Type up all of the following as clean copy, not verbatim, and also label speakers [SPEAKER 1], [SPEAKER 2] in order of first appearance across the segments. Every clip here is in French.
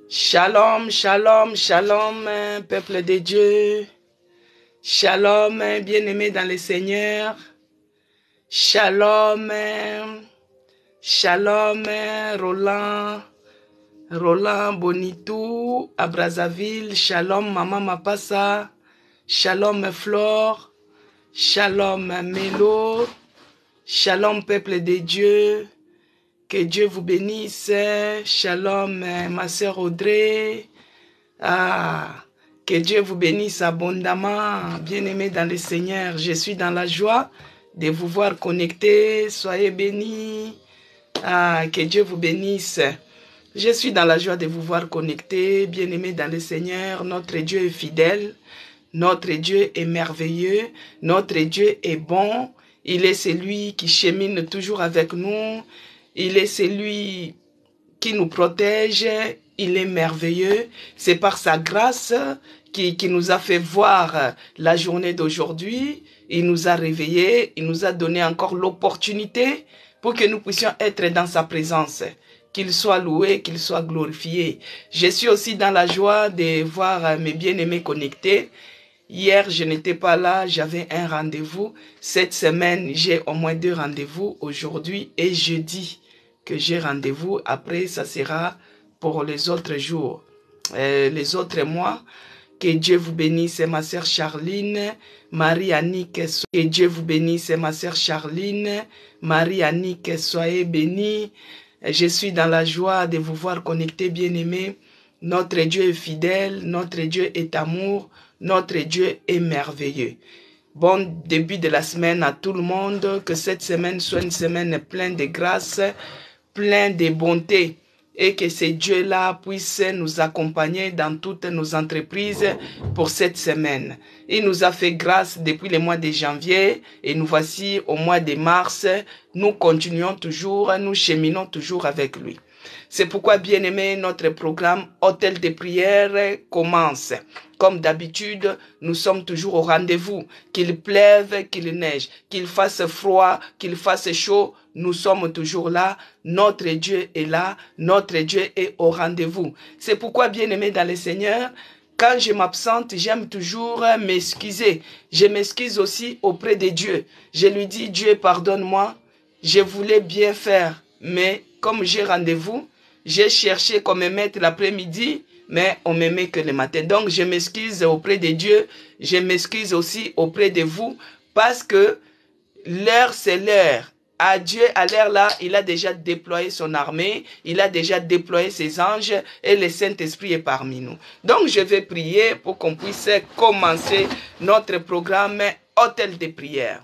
[SPEAKER 1] Shalom, shalom, shalom, peuple de Dieu. Shalom, bien-aimés dans le Seigneur. Shalom, shalom, Roland Bonitou, à Brazzaville. Shalom, Maman Mapassa. Shalom, Flore. Shalom, Mélo. Shalom, peuple de Dieu. Que Dieu vous bénisse. Shalom, ma sœur Audrey. Que Dieu vous bénisse abondamment, bien-aimés dans le Seigneur. Je suis dans la joie de vous voir connectés. Soyez bénis. Que Dieu vous bénisse. Je suis dans la joie de vous voir connectés, bien-aimés dans le Seigneur. Notre Dieu est fidèle. Notre Dieu est merveilleux. Notre Dieu est bon. Il est celui qui chemine toujours avec nous. Il est celui qui nous protège. Il est merveilleux. C'est par sa grâce qui nous a fait voir la journée d'aujourd'hui. Il nous a réveillés. Il nous a donné encore l'opportunité pour que nous puissions être dans sa présence. Qu'il soit loué, qu'il soit glorifié. Je suis aussi dans la joie de voir mes bien-aimés connectés. Hier, je n'étais pas là, j'avais un rendez-vous. Cette semaine, j'ai au moins 2 rendez-vous, aujourd'hui et jeudi, que j'ai rendez-vous. Après, ça sera pour les autres jours, les autres mois. Que Dieu vous bénisse, ma sœur Charline, Marie-Annick. Que Dieu vous bénisse, ma sœur Charline, Marie-Annick, soyez bénis. Je suis dans la joie de vous voir connectés, bien-aimés. Notre Dieu est fidèle, notre Dieu est amour, notre Dieu est merveilleux. Bon début de la semaine à tout le monde. Que cette semaine soit une semaine pleine de grâce, pleine de bonté. Et que ce Dieu-là puisse nous accompagner dans toutes nos entreprises pour cette semaine. Il nous a fait grâce depuis le mois de janvier et nous voici au mois de mars. Nous continuons toujours, nous cheminons toujours avec lui. C'est pourquoi, bien-aimés, notre programme Hôtel de prière commence. Comme d'habitude, nous sommes toujours au rendez-vous. Qu'il pleuve, qu'il neige, qu'il fasse froid, qu'il fasse chaud, nous sommes toujours là. Notre Dieu est là. Notre Dieu est au rendez-vous. C'est pourquoi, bien-aimés dans le Seigneur, quand je m'absente, j'aime toujours m'excuser. Je m'excuse aussi auprès de Dieu. Je lui dis, Dieu, pardonne-moi. Je voulais bien faire, mais comme j'ai rendez-vous, j'ai cherché qu'on me mette l'après-midi, mais on me met que le matin. Donc, je m'excuse auprès de Dieu. Je m'excuse aussi auprès de vous parce que l'heure, c'est l'heure. À Dieu, à l'heure là, il a déjà déployé son armée, il a déjà déployé ses anges et le Saint-Esprit est parmi nous. Donc, je vais prier pour qu'on puisse commencer notre programme Hôtel de prière.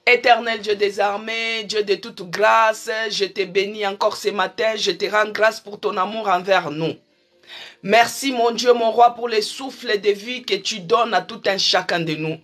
[SPEAKER 1] Éternel Dieu des armées, Dieu de toute grâce, je te bénis encore ce matin, je te rends grâce pour ton amour envers nous. Merci mon Dieu, mon roi, pour les souffles de vie que tu donnes à tout un chacun de nous.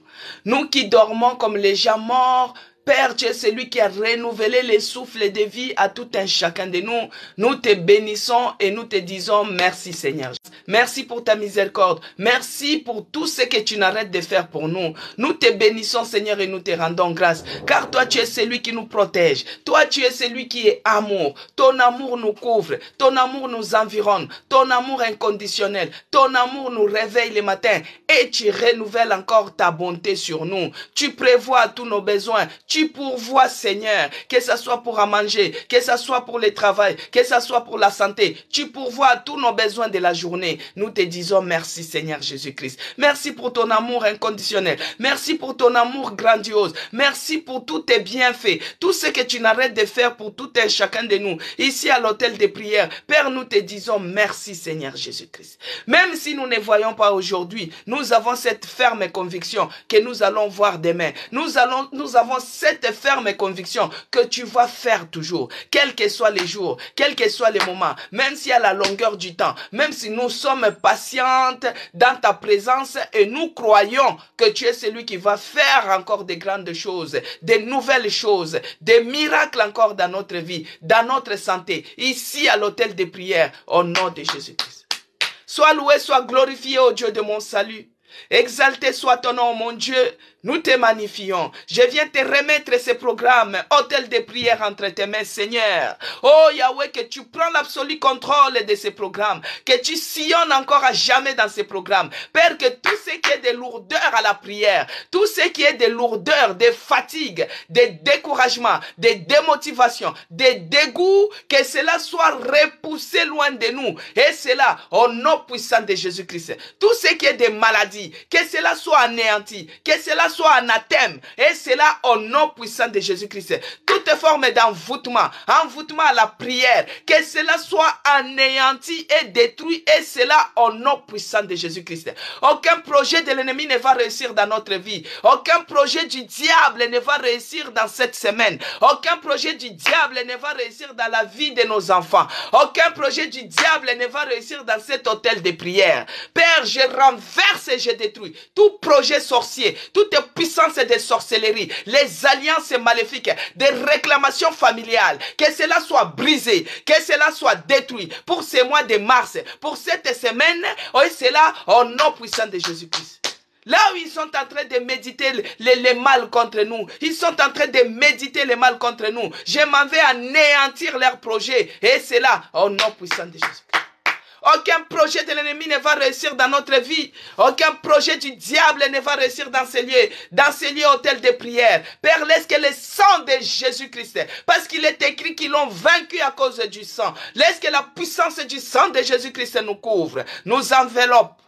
[SPEAKER 1] Nous qui dormons comme les gens morts, Père, tu es celui qui a renouvelé les souffles de vie à tout un chacun de nous. Nous te bénissons et nous te disons merci Seigneur. Merci pour ta miséricorde. Merci pour tout ce que tu n'arrêtes de faire pour nous. Nous te bénissons Seigneur et nous te rendons grâce. Car toi tu es celui qui nous protège. Toi tu es celui qui est amour. Ton amour nous couvre. Ton amour nous environne. Ton amour inconditionnel. Ton amour nous réveille le matin. Et tu renouvelles encore ta bonté sur nous. Tu prévois tous nos besoins. Tu pourvois, Seigneur, que ce soit pour à manger, que ce soit pour le travail, que ce soit pour la santé. Tu pourvois tous nos besoins de la journée. Nous te disons merci, Seigneur Jésus-Christ. Merci pour ton amour inconditionnel. Merci pour ton amour grandiose. Merci pour tous tes bienfaits. Tout ce que tu n'arrêtes de faire pour tout un chacun de nous. Ici à l'hôtel de prière. Père, nous te disons merci, Seigneur Jésus-Christ. Même si nous ne voyons pas aujourd'hui, nous avons cette ferme conviction que nous allons voir demain. Nous avons cette ferme conviction que tu vas faire toujours, quels que soient les jours, quels que soient les moments, même si à la longueur du temps, même si nous sommes patientes dans ta présence et nous croyons que tu es celui qui va faire encore de grandes choses, de nouvelles choses, des miracles encore dans notre vie, dans notre santé, ici à l'hôtel de prière, au nom de Jésus-Christ. Sois loué, sois glorifié, ô Dieu de mon salut. Exalté soit ton nom, mon Dieu. Nous te magnifions. Je viens te remettre ces programmes, hôtel de prière entre tes mains, Seigneur. Oh Yahweh, que tu prends l'absolu contrôle de ces programmes, que tu sillonnes encore à jamais dans ces programmes. Père, que tout ce qui est de lourdeur à la prière, tout ce qui est de lourdeur, de fatigue, de découragement, de démotivation, de dégoût, que cela soit repoussé loin de nous. Et cela au nom puissant de Jésus-Christ. Tout ce qui est de maladie, que cela soit anéanti, que cela soit anathème. Et cela au nom puissant de Jésus-Christ. Toute forme d'envoûtement, envoûtement à la prière, que cela soit anéanti et détruit. Et cela au nom puissant de Jésus-Christ. Aucun projet de l'ennemi ne va réussir dans notre vie. Aucun projet du diable ne va réussir dans cette semaine. Aucun projet du diable ne va réussir dans la vie de nos enfants. Aucun projet du diable ne va réussir dans cet hôtel de prière. Père, je renverse et je détruis tout projet sorcier, toute puissance de sorcellerie, les alliances maléfiques, des réclamations familiales, que cela soit brisé, que cela soit détruit pour ce mois de mars, pour cette semaine, et cela au nom puissant de Jésus-Christ. Là où ils sont en train de méditer les mal contre nous, ils sont en train de méditer les mal contre nous, je m'en vais anéantir leurs projets, et c'est là au nom puissant de Jésus. Aucun projet de l'ennemi ne va réussir dans notre vie. Aucun projet du diable ne va réussir dans ces lieux hôtels de prière. Père, laisse que le sang de Jésus-Christ, parce qu'il est écrit qu'ils l'ont vaincu à cause du sang, laisse que la puissance du sang de Jésus-Christ nous couvre, nous enveloppe,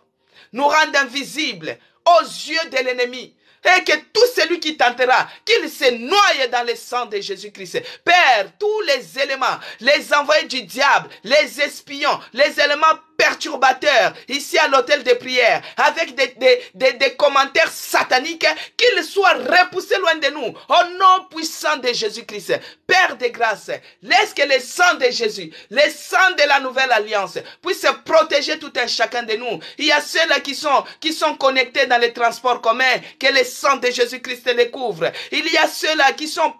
[SPEAKER 1] nous rende invisibles aux yeux de l'ennemi. Et que tout celui qui tentera, qu'il se noie dans le sang de Jésus-Christ. Père, tous les éléments, les envoyés du diable, les espions, les éléments perturbateurs, ici à l'hôtel de prière, avec des commentaires sataniques, qu'ils soient repoussés loin de nous, au nom puissant de Jésus-Christ. Père de grâce, laisse que le sang de Jésus, le sang de la nouvelle alliance, puisse protéger tout un chacun de nous. Il y a ceux-là qui sont connectés dans les transports communs, que le sang de Jésus-Christ les couvre. Il y a ceux-là qui sont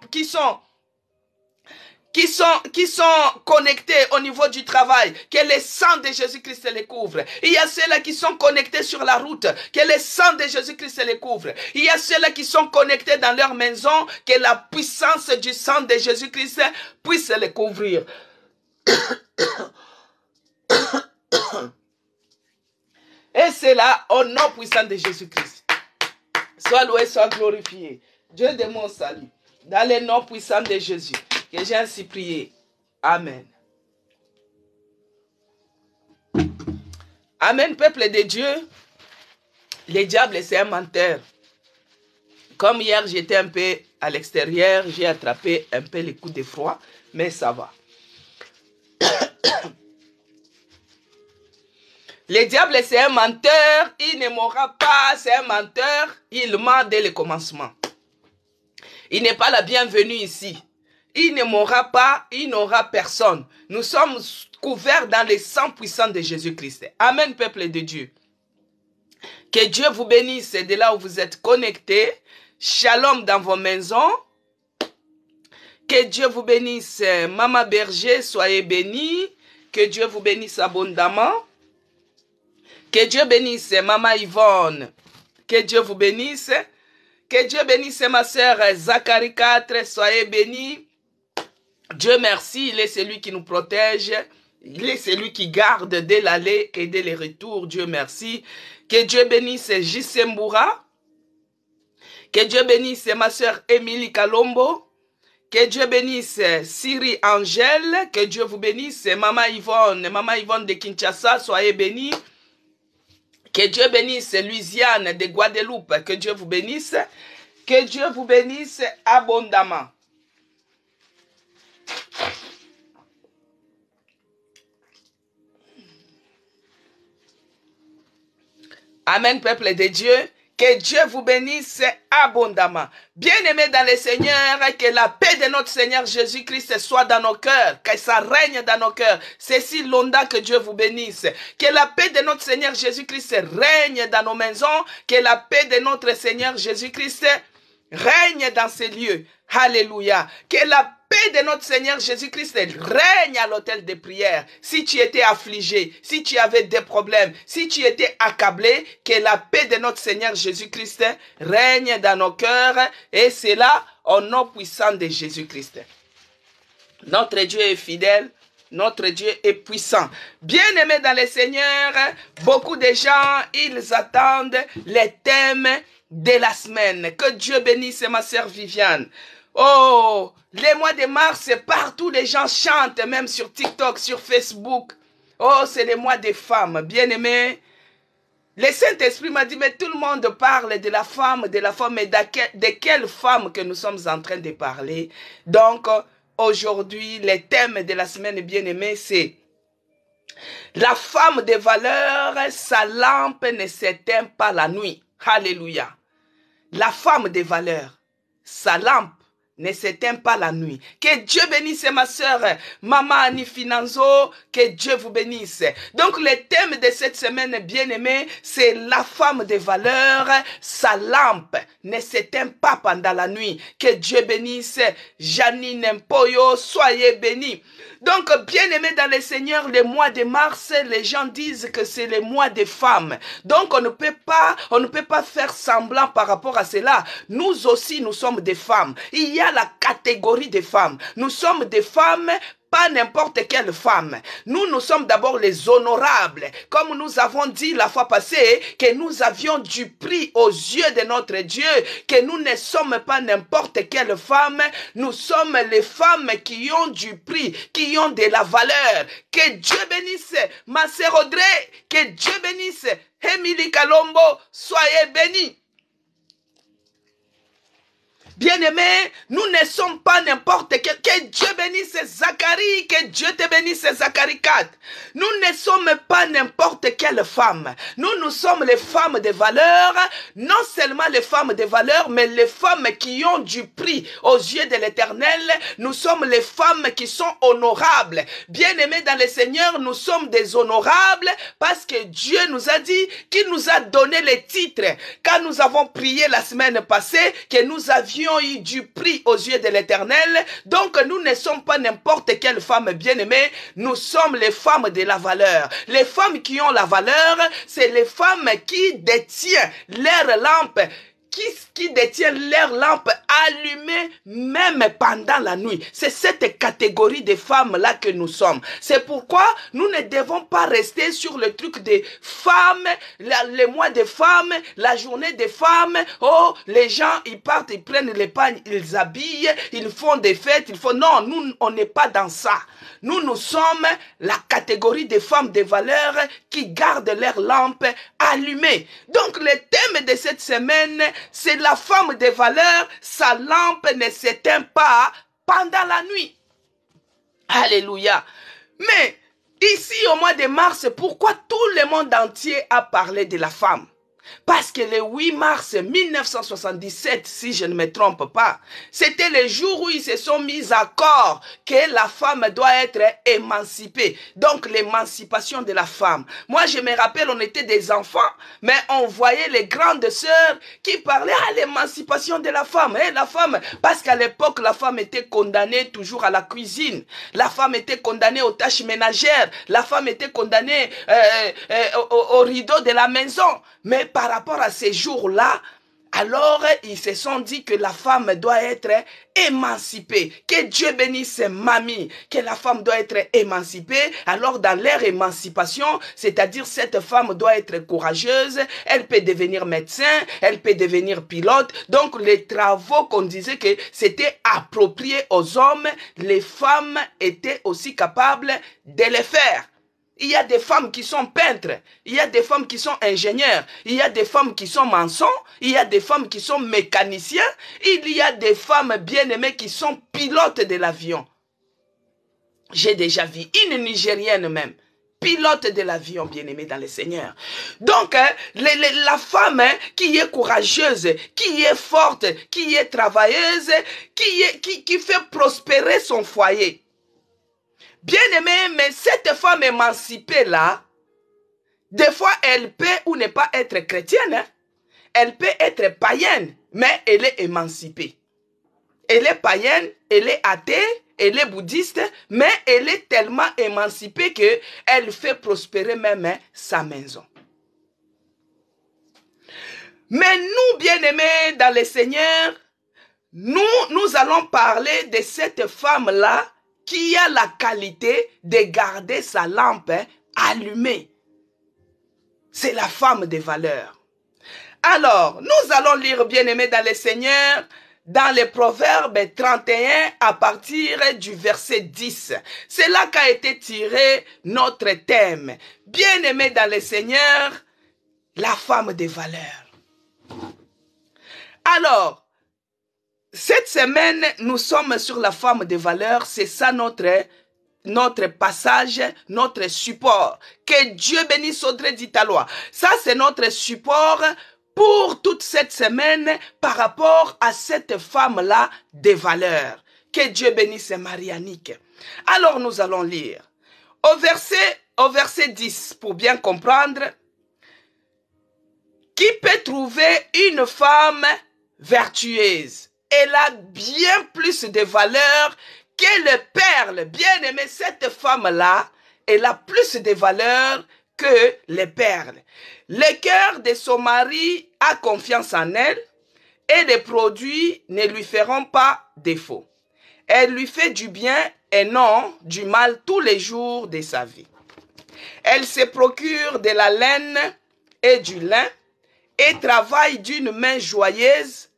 [SPEAKER 1] connectés au niveau du travail, que le sang de Jésus-Christ les couvre. Il y a ceux-là qui sont connectés sur la route, que le sang de Jésus-Christ les couvre. Il y a ceux-là qui sont connectés dans leur maison, que la puissance du sang de Jésus-Christ puisse les couvrir. Et c'est là au nom puissant de Jésus-Christ. Sois loué, sois glorifié. Dieu de mon salut, dans le nom puissant de Jésus, que j'ai ainsi prié. Amen. Amen, peuple de Dieu. Le diable, c'est un menteur. Comme hier, j'étais un peu à l'extérieur, j'ai attrapé un peu les coups de froid, mais ça va. Le diable, c'est un menteur, il ne mourra pas, c'est un menteur, il ment dès le commencement. Il n'est pas la bienvenue ici. Il ne mourra pas, il n'aura personne. Nous sommes couverts dans le sang puissant de Jésus-Christ. Amen, peuple de Dieu. Que Dieu vous bénisse de là où vous êtes connectés. Shalom dans vos maisons. Que Dieu vous bénisse, Maman Berger, soyez bénis. Que Dieu vous bénisse abondamment. Que Dieu bénisse Maman Yvonne. Que Dieu vous bénisse. Que Dieu bénisse ma sœur Zacharie 4. Soyez bénis. Dieu merci, il est celui qui nous protège. Il est celui qui garde dès l'aller et dès le retour. Dieu merci. Que Dieu bénisse J.C. Mboura. Que Dieu bénisse ma sœur Émilie Kalombo. Que Dieu bénisse Siri Angèle. Que Dieu vous bénisse Maman Yvonne de Kinshasa. Soyez bénis. Que Dieu bénisse Louisiane de Guadeloupe. Que Dieu vous bénisse. Que Dieu vous bénisse abondamment. Amen, peuple de Dieu. Que Dieu vous bénisse abondamment. Bien-aimés dans le Seigneur, que la paix de notre Seigneur Jésus-Christ soit dans nos cœurs, que ça règne dans nos cœurs. Cécile Londa, que Dieu vous bénisse. Que la paix de notre Seigneur Jésus-Christ règne dans nos maisons. Que la paix de notre Seigneur Jésus-Christ règne dans ces lieux. Alléluia. Que la paix de notre Seigneur Jésus-Christ règne à l'autel des prières. Si tu étais affligé, si tu avais des problèmes, si tu étais accablé, que la paix de notre Seigneur Jésus-Christ règne dans nos cœurs, et c'est là au nom puissant de Jésus-Christ. Notre Dieu est fidèle, notre Dieu est puissant. Bien-aimés dans le Seigneur, beaucoup de gens, ils attendent les thèmes de la semaine. Que Dieu bénisse ma sœur Viviane. Oh, les mois de mars, partout les gens chantent, même sur TikTok, sur Facebook. Oh, c'est les mois des femmes. Bien-aimés, le Saint-Esprit m'a dit, mais tout le monde parle de la femme, mais de quelle femme que nous sommes en train de parler? Donc, aujourd'hui, le thème de la semaine bien-aimée, c'est la femme de valeur, sa lampe ne s'éteint pas la nuit. Alléluia. La femme de valeur, sa lampe ne s'éteint pas la nuit. Que Dieu bénisse ma sœur, Maman Annie Finanzo, que Dieu vous bénisse. Donc le thème de cette semaine bien-aimée, c'est la femme de valeur, sa lampe ne s'éteint pas pendant la nuit. Que Dieu bénisse Janine Mpoyo, soyez bénis. Donc, bien-aimés dans le Seigneur, le mois de mars, les gens disent que c'est le mois des femmes. Donc, on ne peut pas faire semblant par rapport à cela. Nous aussi, nous sommes des femmes. Il y a la catégorie des femmes. Nous sommes des femmes, pas n'importe quelle femme. Nous sommes d'abord les honorables. Comme nous avons dit la fois passée, que nous avions du prix aux yeux de notre Dieu, que nous ne sommes pas n'importe quelle femme, nous sommes les femmes qui ont du prix, qui ont de la valeur. Que Dieu bénisse ma sœur Audrey, que Dieu bénisse Émilie Kalombo, soyez bénis. Bien-aimés, nous ne sommes pas n'importe quel. Que Dieu bénisse Zacharie, que Dieu te bénisse Zacharie 4. Nous ne sommes pas n'importe quelle femme. Nous sommes les femmes de valeur, non seulement les femmes de valeur, mais les femmes qui ont du prix aux yeux de l'Éternel. Nous sommes les femmes qui sont honorables. Bien-aimés dans le Seigneur, nous sommes des honorables parce que Dieu nous a dit qu'il nous a donné les titres. Quand nous avons prié la semaine passée, que nous avions eu du prix aux yeux de l'Éternel. Donc nous ne sommes pas n'importe quelle femme bien-aimée, nous sommes les femmes de la valeur. Les femmes qui ont la valeur, c'est les femmes qui détiennent leur lampe, qui détiennent leur lampe allumée même pendant la nuit. C'est cette catégorie de femmes-là que nous sommes. C'est pourquoi nous ne devons pas rester sur le truc des femmes, les mois des femmes, la journée des femmes. Oh, les gens, ils partent, ils prennent les pagnes, ils habillent, ils font des fêtes, Non, nous, on n'est pas dans ça. Nous sommes la catégorie des femmes de valeur qui gardent leur lampe allumée. Donc, le thème de cette semaine, c'est la femme de valeur, sa lampe ne s'éteint pas pendant la nuit. Alléluia. Mais, ici au mois de mars, pourquoi tout le monde entier a parlé de la femme? Parce que le 8 mars 1977, si je ne me trompe pas, c'était le jour où ils se sont mis d'accord que la femme doit être émancipée. Donc l'émancipation de la femme. Moi je me rappelle, on était des enfants, mais on voyait les grandes sœurs qui parlaient à l'émancipation de la femme. La femme, parce qu'à l'époque la femme était condamnée toujours à la cuisine. La femme était condamnée aux tâches ménagères. La femme était condamnée au rideau de la maison. Mais par rapport à ces jours-là, alors ils se sont dit que la femme doit être émancipée. Que Dieu bénisse mamie, que la femme doit être émancipée. Alors dans leur émancipation, c'est-à-dire cette femme doit être courageuse, elle peut devenir médecin, elle peut devenir pilote. Donc les travaux qu'on disait que c'était approprié aux hommes, les femmes étaient aussi capables de les faire. Il y a des femmes qui sont peintres, il y a des femmes qui sont ingénieurs, il y a des femmes qui sont maçons, il y a des femmes qui sont mécaniciens, il y a des femmes bien-aimées qui sont pilotes de l'avion. J'ai déjà vu une Nigérienne même, pilote de l'avion, bien-aimée dans le Seigneur. Donc, la femme qui est courageuse, qui est forte, qui est travailleuse, qui fait prospérer son foyer. Bien-aimé, mais cette femme émancipée-là, des fois, elle peut ou ne pas être chrétienne. Elle peut être païenne, mais elle est émancipée. elle est païenne, elle est athée, elle est bouddhiste, mais elle est tellement émancipée qu'elle fait prospérer même sa maison. Mais nous, bien-aimés dans le Seigneur, nous allons parler de cette femme-là qui a la qualité de garder sa lampe allumée. C'est la femme de valeur. Alors, nous allons lire, bien-aimés dans le Seigneur, dans les Proverbes 31 à partir du verset 10. C'est là qu'a été tiré notre thème. Bien-aimés dans le Seigneur, la femme de valeur. Alors, cette semaine, nous sommes sur la femme de valeur. C'est ça notre passage, notre support. Que Dieu bénisse Audrey Ditalois. Ça, c'est notre support pour toute cette semaine par rapport à cette femme-là de valeur. Que Dieu bénisse Marie-Annick. Alors, nous allons lire. Au verset 10, pour bien comprendre, qui peut trouver une femme vertueuse? Elle a bien plus de valeur que les perles. Bien aimé, cette femme-là, elle a plus de valeur que les perles. Le cœur de son mari a confiance en elle et les produits ne lui feront pas défaut. Elle lui fait du bien et non du mal tous les jours de sa vie. Elle se procure de la laine et du lin et travaille d'une main joyeuse.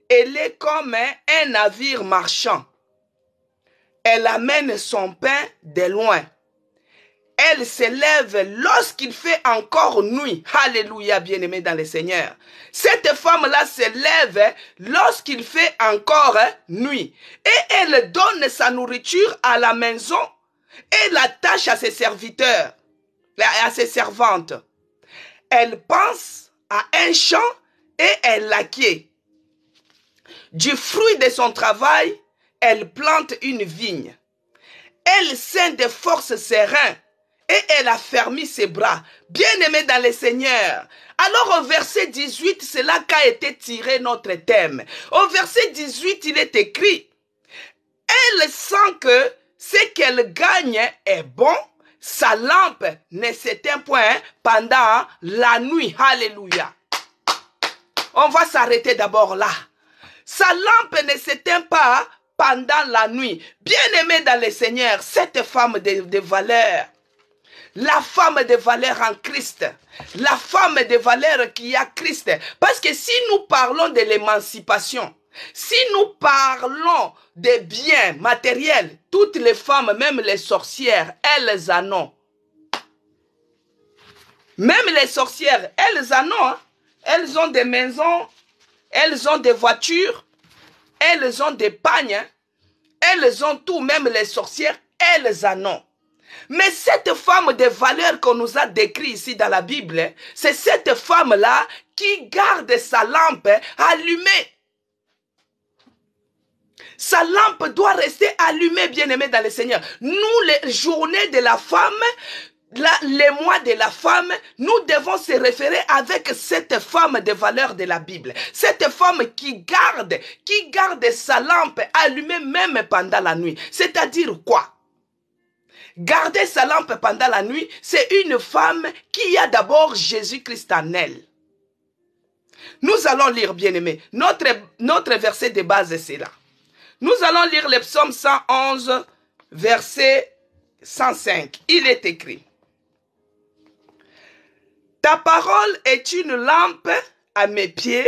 [SPEAKER 1] Elle est comme un navire marchand. Elle amène son pain de loin. Elle s'élève lorsqu'il fait encore nuit. Alléluia, bien-aimé dans le Seigneur. Cette femme-là s'élève lorsqu'il fait encore nuit. Et elle donne sa nourriture à la maison et l'attache à ses serviteurs, à ses servantes. Elle pense à un champ et elle l'acquiert. Du fruit de son travail, elle plante une vigne. Elle ceint de force ses reins et elle affermit ses bras. Bien-aimé dans le Seigneur. Alors au verset 18, c'est là qu'a été tiré notre thème. Au verset 18, il est écrit, elle sent que ce qu'elle gagne est bon. Sa lampe ne s'éteint point pendant la nuit. Alléluia. On va s'arrêter d'abord là. Sa lampe ne s'éteint pas pendant la nuit. Bien-aimé dans le Seigneur, cette femme de valeur, la femme de valeur en Christ, la femme de valeur qui a Christ. Parce que si nous parlons de l'émancipation, si nous parlons des biens matériels, toutes les femmes, même les sorcières, elles en ont. Même les sorcières, elles en ont. Hein? Elles ont des maisons, elles ont des voitures, elles ont des pagnes, elles ont tout, même les sorcières, elles en ont. Mais cette femme de valeur qu'on nous a décrit ici dans la Bible, c'est cette femme-là qui garde sa lampe allumée. Sa lampe doit rester allumée, bien-aimée dans le Seigneur. Nous, les journées de la femme, les mois de la femme, nous devons se référer avec cette femme de valeur de la Bible. Cette femme qui garde sa lampe allumée même pendant la nuit. C'est-à-dire quoi? Garder sa lampe pendant la nuit, c'est une femme qui a d'abord Jésus-Christ en elle. Nous allons lire, bien-aimés, notre verset de base, c'est là. Nous allons lire le psaume 111, verset 105. Il est écrit. Ta parole est une lampe à mes pieds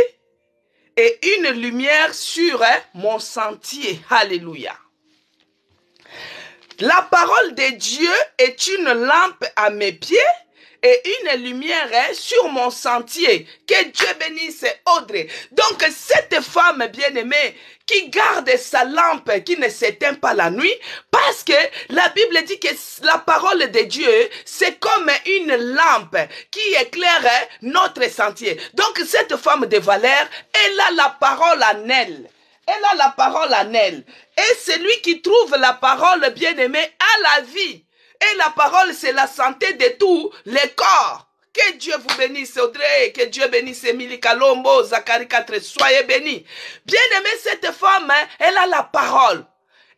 [SPEAKER 1] et une lumière sur mon sentier. Alléluia. La parole de Dieu est une lampe à mes pieds et une lumière sur mon sentier. Que Dieu bénisse Audrey. Donc cette femme bien-aimée qui garde sa lampe qui ne s'éteint pas la nuit, parce que la Bible dit que la parole de Dieu, c'est comme une lampe qui éclaire notre sentier. Donc cette femme de valeur, elle a la parole en elle. Elle a la parole en elle. Et celui qui trouve la parole bien-aimée a la vie. Et la parole, c'est la santé de tous les corps. Que Dieu vous bénisse, Audrey. Que Dieu bénisse Émilie Kalombo, Zacharie 4. Soyez bénis. Bien-aimée, cette femme, hein, elle a la parole.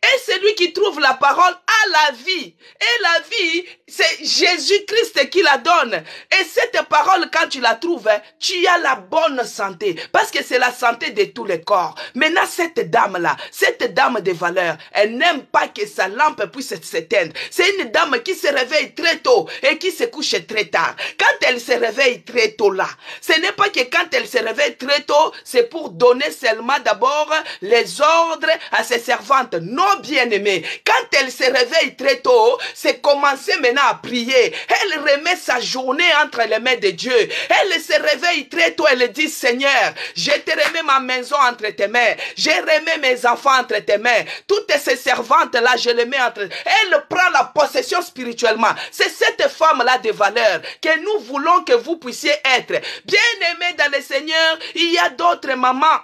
[SPEAKER 1] Et celui qui trouve la parole a la vie. Et la vie, c'est Jésus-Christ qui la donne. Et cette parole, quand tu la trouves, tu as la bonne santé. Parce que c'est la santé de tous les corps. Maintenant, cette dame-là, cette dame de valeur, elle n'aime pas que sa lampe puisse s'éteindre. C'est une dame qui se réveille très tôt et qui se couche très tard. Quand elle se réveille très tôt là, ce n'est pas que quand elle se réveille très tôt, c'est pour donner seulement d'abord les ordres à ses servantes. Non, bien-aimée, quand elle se réveille très tôt, c'est commencer maintenant à prier. Elle remet sa journée entre les mains de Dieu. Elle se réveille très tôt, elle dit, Seigneur, je te remets ma maison entre tes mains. Je remets mes enfants entre tes mains. Toutes ces servantes-là, je les mets entre... Elle prend la possession spirituellement. C'est cette femme-là de valeur que nous voulons que vous puissiez être. Bien-aimée dans le Seigneur, il y a d'autres mamans.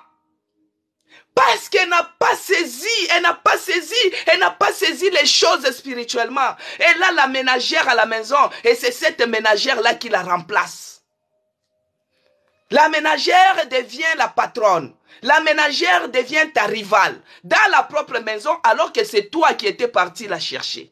[SPEAKER 1] Parce qu'elle n'a pas saisi, elle n'a pas saisi les choses spirituellement. Elle a la ménagère à la maison et c'est cette ménagère-là qui la remplace. La ménagère devient la patronne. La ménagère devient ta rivale dans la propre maison alors que c'est toi qui étais parti la chercher.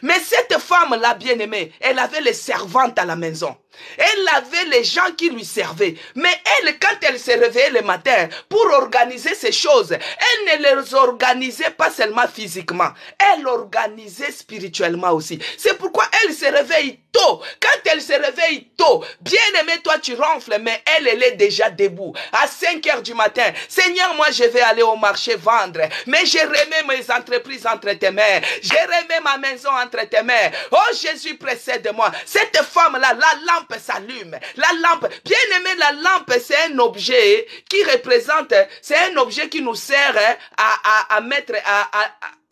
[SPEAKER 1] Mais cette femme-là, bien-aimée, elle avait les servantes à la maison. Elle avait les gens qui lui servaient. Mais elle, quand elle se réveillait le matin pour organiser ces choses, elle ne les organisait pas seulement physiquement. Elle organisait spirituellement aussi. C'est pourquoi elle se réveille tôt. Quand elle se réveille tôt, bien-aimé, toi tu ronfles, mais elle est déjà debout. À 5 heures du matin, Seigneur, moi je vais aller au marché vendre. Mais je remets mes entreprises entre tes mains. Je remets ma maison entre tes mains. Oh Jésus, précède-moi. Cette femme-là, la lampe s'allume. La lampe, bien aimé, la lampe, c'est un objet qui représente, c'est un objet qui nous sert à mettre,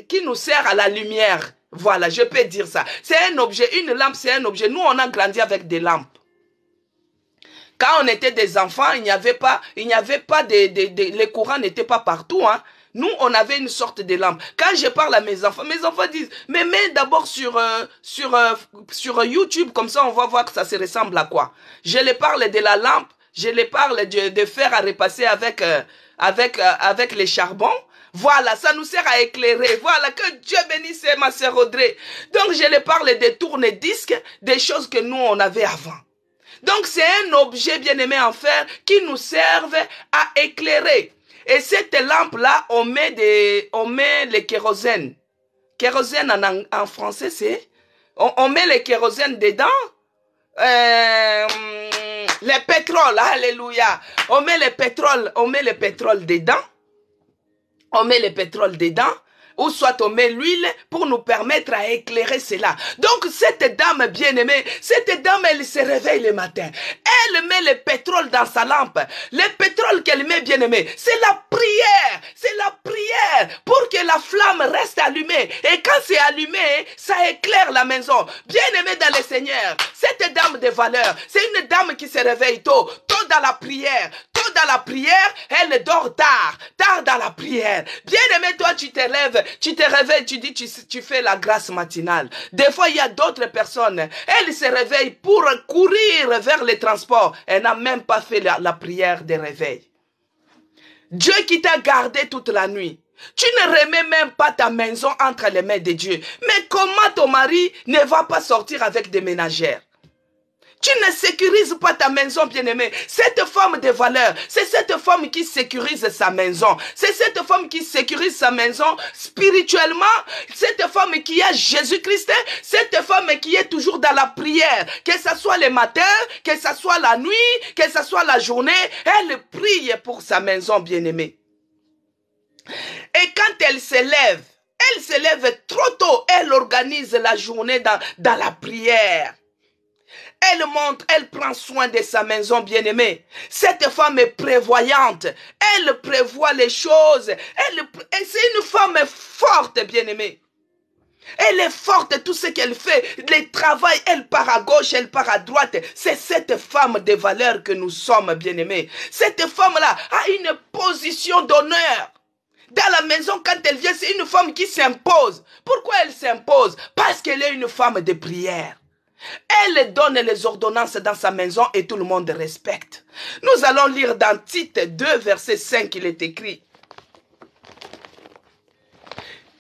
[SPEAKER 1] qui nous sert à la lumière. Voilà, je peux dire ça. C'est un objet, une lampe, c'est un objet. Nous, on a grandi avec des lampes. Quand on était des enfants, il n'y avait pas les courants n'étaient pas partout, hein. Nous, on avait une sorte de lampe. Quand je parle à mes enfants disent, mais mets d'abord sur YouTube, comme ça on va voir que ça se ressemble à quoi. Je les parle de la lampe, je les parle de fer à repasser avec les charbons. Voilà, ça nous sert à éclairer. Voilà, que Dieu bénisse ma sœur Audrey. Donc, je les parle des tourne-disques, des choses que nous, on avait avant. Donc, c'est un objet bien-aimé en fer qui nous serve à éclairer. Et cette lampe-là, on met le kérosène. Kérosène en français, c'est... On met le kérosène dedans. Le pétrole, alléluia. On met le pétrole dedans. On met le pétrole dedans. Ou soit on met l'huile pour nous permettre à éclairer cela. Donc cette dame bien-aimée, cette dame elle se réveille le matin. Elle met le pétrole dans sa lampe. Le pétrole qu'elle met bien-aimée, c'est la prière. C'est la prière pour que la flamme reste allumée. Et quand c'est allumé, ça éclaire la maison. Bien-aimée dans le Seigneur, cette dame de valeur, c'est une dame qui se réveille tôt dans la prière. Tôt dans la prière, elle dort tard dans la prière. Bien-aimé, toi tu te lèves, tu te réveilles, tu dis, tu fais la grâce matinale. Des fois, il y a d'autres personnes, elles se réveillent pour courir vers les transports. Elle n'a même pas fait la prière de réveil. Dieu qui t'a gardé toute la nuit. Tu ne remets même pas ta maison entre les mains de Dieu. Mais comment ton mari ne va pas sortir avec des ménagères? Tu ne sécurises pas ta maison, bien-aimée. Cette femme de valeur, c'est cette femme qui sécurise sa maison. C'est cette femme qui sécurise sa maison spirituellement. Cette femme qui a Jésus-Christ. Cette femme qui est toujours dans la prière. Que ce soit le matin, que ce soit la nuit, que ce soit la journée. Elle prie pour sa maison, bien-aimée. Et quand elle se lève trop tôt. Elle organise la journée dans la prière. Elle monte, elle prend soin de sa maison bien-aimée. Cette femme est prévoyante. Elle prévoit les choses. C'est une femme forte, bien-aimée. Elle est forte, tout ce qu'elle fait. Le travail, elle part à gauche, elle part à droite. C'est cette femme de valeur que nous sommes, bien-aimés. Cette femme-là a une position d'honneur. Dans la maison, quand elle vient, c'est une femme qui s'impose. Pourquoi elle s'impose? Parce qu'elle est une femme de prière. Elle donne les ordonnances dans sa maison et tout le monde respecte. Nous allons lire dans Tite 2, verset 5, il est écrit.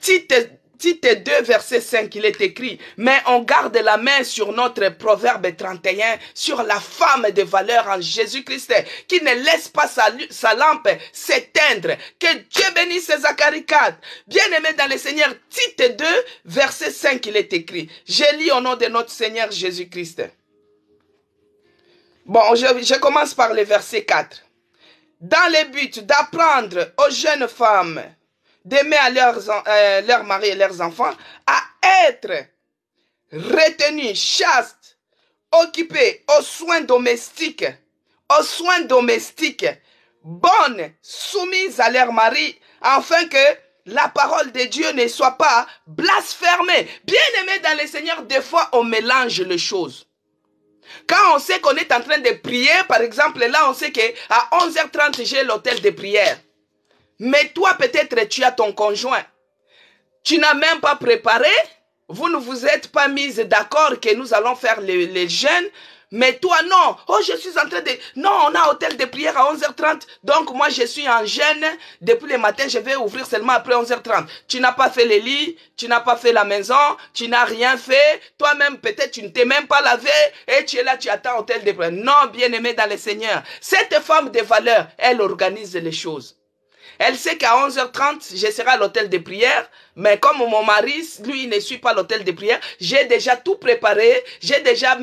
[SPEAKER 1] Tite 2, verset 5, il est écrit, mais on garde la main sur notre proverbe 31, sur la femme de valeur en Jésus-Christ, qui ne laisse pas sa lampe s'éteindre. Que Dieu bénisse Zacharie 4. Bien-aimé dans le Seigneur, Tite 2, verset 5, il est écrit. Je lis au nom de notre Seigneur Jésus-Christ. Bon, je commence par le verset 4. Dans le but d'apprendre aux jeunes femmes d'aimer à leurs maris et leurs enfants, à être retenus, chastes, occupés aux soins domestiques, bonnes, soumises à leurs maris, afin que la parole de Dieu ne soit pas blasphémée. Bien-aimés dans le Seigneur, des fois on mélange les choses. Quand on sait qu'on est en train de prier, par exemple, là on sait qu'à 11h30 j'ai l'hôtel de prière. Mais toi, peut-être, tu as ton conjoint. Tu n'as même pas préparé. Vous ne vous êtes pas mis d'accord que nous allons faire les jeûnes. Mais toi, non. Oh, je suis en train de... Non, on a hôtel de prière à 11h30. Donc, moi, je suis en jeûne. Depuis le matin, je vais ouvrir seulement après 11h30. Tu n'as pas fait les lits. Tu n'as pas fait la maison. Tu n'as rien fait. Toi-même, peut-être, tu ne t'es même pas lavé. Et tu es là, tu attends hôtel de prière. Non, bien-aimé dans le Seigneur. Cette femme de valeur, elle organise les choses. Elle sait qu'à 11h30, je serai à l'hôtel de prière. Mais comme mon mari, lui, il ne suit pas l'hôtel de prière, j'ai déjà tout préparé. J'ai déjà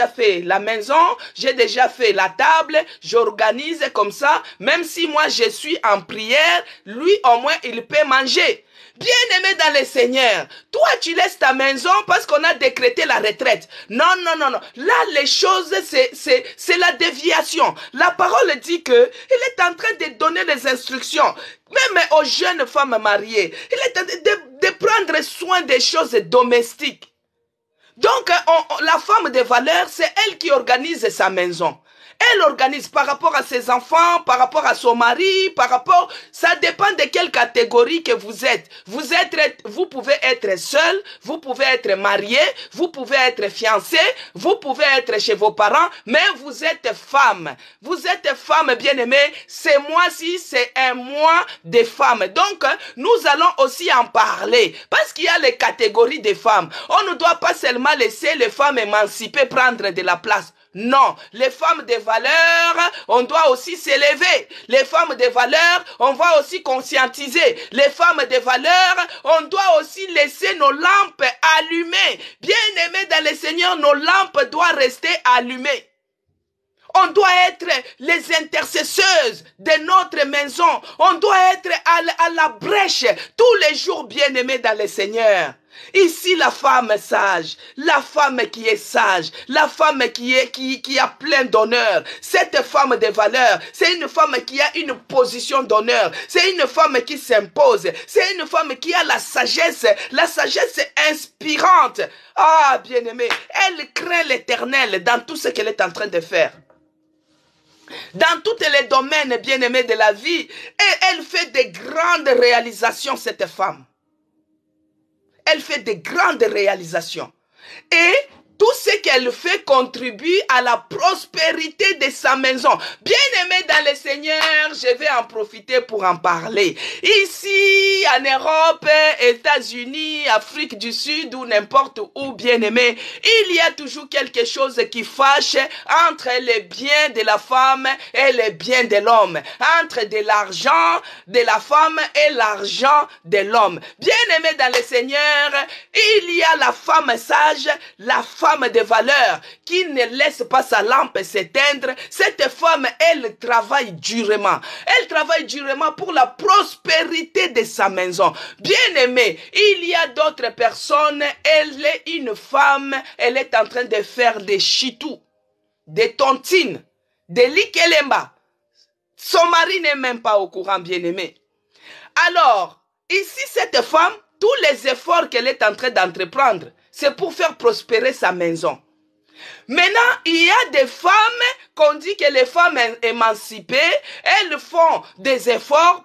[SPEAKER 1] fait la maison. J'ai déjà fait la table. J'organise comme ça. Même si moi, je suis en prière, lui, au moins, il peut manger. Bien-aimé dans le Seigneur, toi tu laisses ta maison parce qu'on a décrété la retraite. Non, non, non, non. Là, les choses, c'est la déviation. La parole dit que il est en train de donner les instructions, même aux jeunes femmes mariées. Il est en train de prendre soin des choses domestiques. Donc, la femme de valeur, c'est elle qui organise sa maison. Elle organise par rapport à ses enfants, par rapport à son mari, par rapport... Ça dépend de quelle catégorie que vous êtes. Vous pouvez être seul, vous pouvez être marié, vous pouvez être fiancé, vous pouvez être chez vos parents, mais vous êtes femme. Vous êtes femme bien-aimée. Ce mois-ci, c'est un mois des femmes. Donc, nous allons aussi en parler. Parce qu'il y a les catégories des femmes. On ne doit pas seulement laisser les femmes émancipées prendre de la place. Non, les femmes de valeur, on doit aussi s'élever. Les femmes de valeur, on va aussi conscientiser. Les femmes de valeur, on doit aussi laisser nos lampes allumées. Bien-aimés dans le Seigneur, nos lampes doivent rester allumées. On doit être les intercesseuses de notre maison. On doit être à la brèche tous les jours, bien-aimés dans le Seigneur. Ici, la femme sage, la femme qui est sage, la femme qui a plein d'honneur. Cette femme de valeur, c'est une femme qui a une position d'honneur. C'est une femme qui s'impose. C'est une femme qui a la sagesse inspirante. Ah, bien-aimée, elle craint l'Éternel dans tout ce qu'elle est en train de faire. Dans tous les domaines, bien-aimés, de la vie, et elle fait de grandes réalisations, cette femme. Elle fait de grandes réalisations. Et tout ce qu'elle fait contribue à la prospérité de sa maison. Bien-aimé dans le Seigneur, je vais en profiter pour en parler. Ici, en Europe, États-Unis, Afrique du Sud ou n'importe où, bien-aimé, il y a toujours quelque chose qui fâche entre les biens de la femme et les biens de l'homme. Entre de l'argent de la femme et l'argent de l'homme. Bien-aimé dans le Seigneur, il y a la femme sage, la femme de valeur qui ne laisse pas sa lampe s'éteindre. Cette femme, elle travaille durement. Elle travaille durement pour la prospérité de sa maison. Bien aimé, il y a d'autres personnes, elle est une femme, elle est en train de faire des chitous, des tontines, des likelemba. Son mari n'est même pas au courant, bien aimé. Alors, ici, cette femme, tous les efforts qu'elle est en train d'entreprendre, c'est pour faire prospérer sa maison. Maintenant, il y a des femmes qu'on dit que les femmes émancipées, elles font des efforts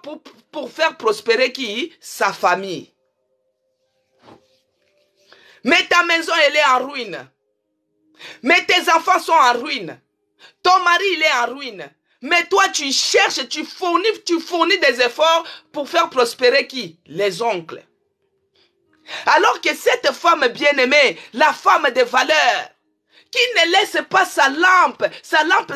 [SPEAKER 1] pour faire prospérer qui? Sa famille. Mais ta maison, elle est en ruine. Mais tes enfants sont en ruine. Ton mari, il est en ruine. Mais toi, tu cherches, tu fournis des efforts pour faire prospérer qui? Les oncles. Alors que cette femme bien-aimée, la femme de valeur, qui ne laisse pas sa lampe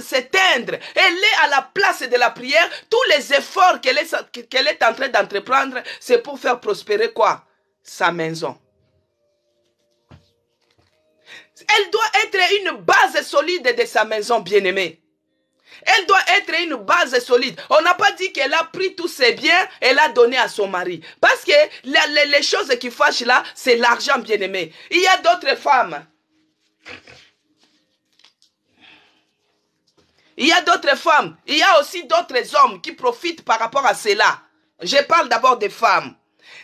[SPEAKER 1] s'éteindre, elle est à la place de la prière, tous les efforts qu'elle est en train d'entreprendre, c'est pour faire prospérer quoi? Sa maison. Elle doit être une base solide de sa maison bien-aimée. Elle doit être une base solide. On n'a pas dit qu'elle a pris tous ses biens et l'a donné à son mari. Parce que les choses qui fâchent là, c'est l'argent bien-aimé. Il y a d'autres femmes. Il y a d'autres femmes. Il y a aussi d'autres hommes qui profitent par rapport à cela. Je parle d'abord des femmes.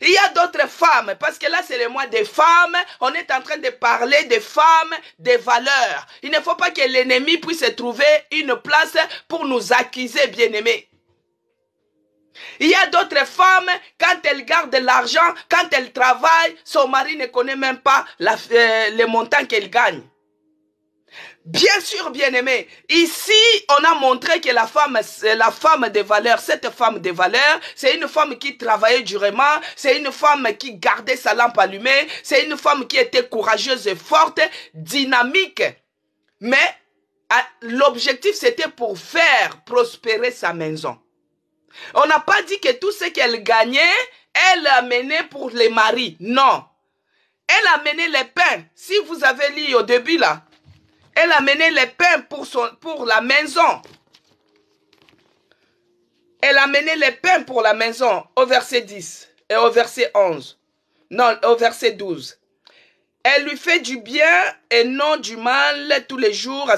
[SPEAKER 1] Il y a d'autres femmes, parce que là c'est le mois des femmes, on est en train de parler des femmes, des valeurs. Il ne faut pas que l'ennemi puisse trouver une place pour nous accuser, bien-aimés. Il y a d'autres femmes, quand elles gardent l'argent, quand elles travaillent, son mari ne connaît même pas les montants qu'elles gagnent. Bien sûr, bien-aimé, ici, on a montré que la femme de valeur, cette femme de valeur, c'est une femme qui travaillait durement, c'est une femme qui gardait sa lampe allumée, c'est une femme qui était courageuse et forte, dynamique. Mais l'objectif, c'était pour faire prospérer sa maison. On n'a pas dit que tout ce qu'elle gagnait, elle amenait pour les maris. Non. Elle amenait les pains. Si vous avez lu au début là, elle a mené les pains pour la maison. Elle a mené les pains pour la maison au verset 10 et au verset 11. Non, au verset 12. Elle lui fait du bien et non du mal tous les jours.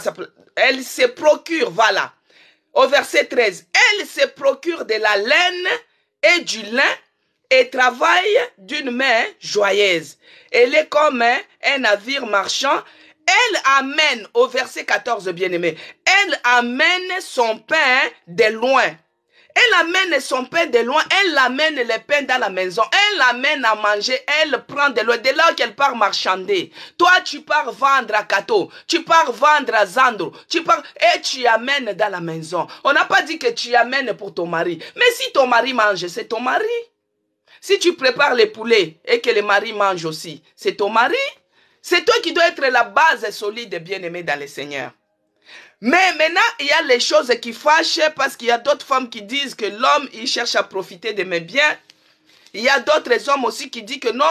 [SPEAKER 1] Elle se procure, voilà. Au verset 13. Elle se procure de la laine et du lin et travaille d'une main joyeuse. Elle est comme un navire marchand. Elle amène, au verset 14, bien-aimé, elle amène son pain de loin. Elle amène son pain de loin, elle amène les pains dans la maison, elle l'amène à manger, elle prend de loin, de là qu'elle part marchander. Toi, tu pars vendre à Kato, tu pars vendre à Zandro, et tu amènes dans la maison. On n'a pas dit que tu amènes pour ton mari. Mais si ton mari mange, c'est ton mari. Si tu prépares les poulets et que le mari mange aussi, c'est ton mari. C'est toi qui dois être la base solide, bien-aimé dans le Seigneur. Mais maintenant, il y a les choses qui fâchent parce qu'il y a d'autres femmes qui disent que l'homme, il cherche à profiter de mes biens. Il y a d'autres hommes aussi qui disent que non,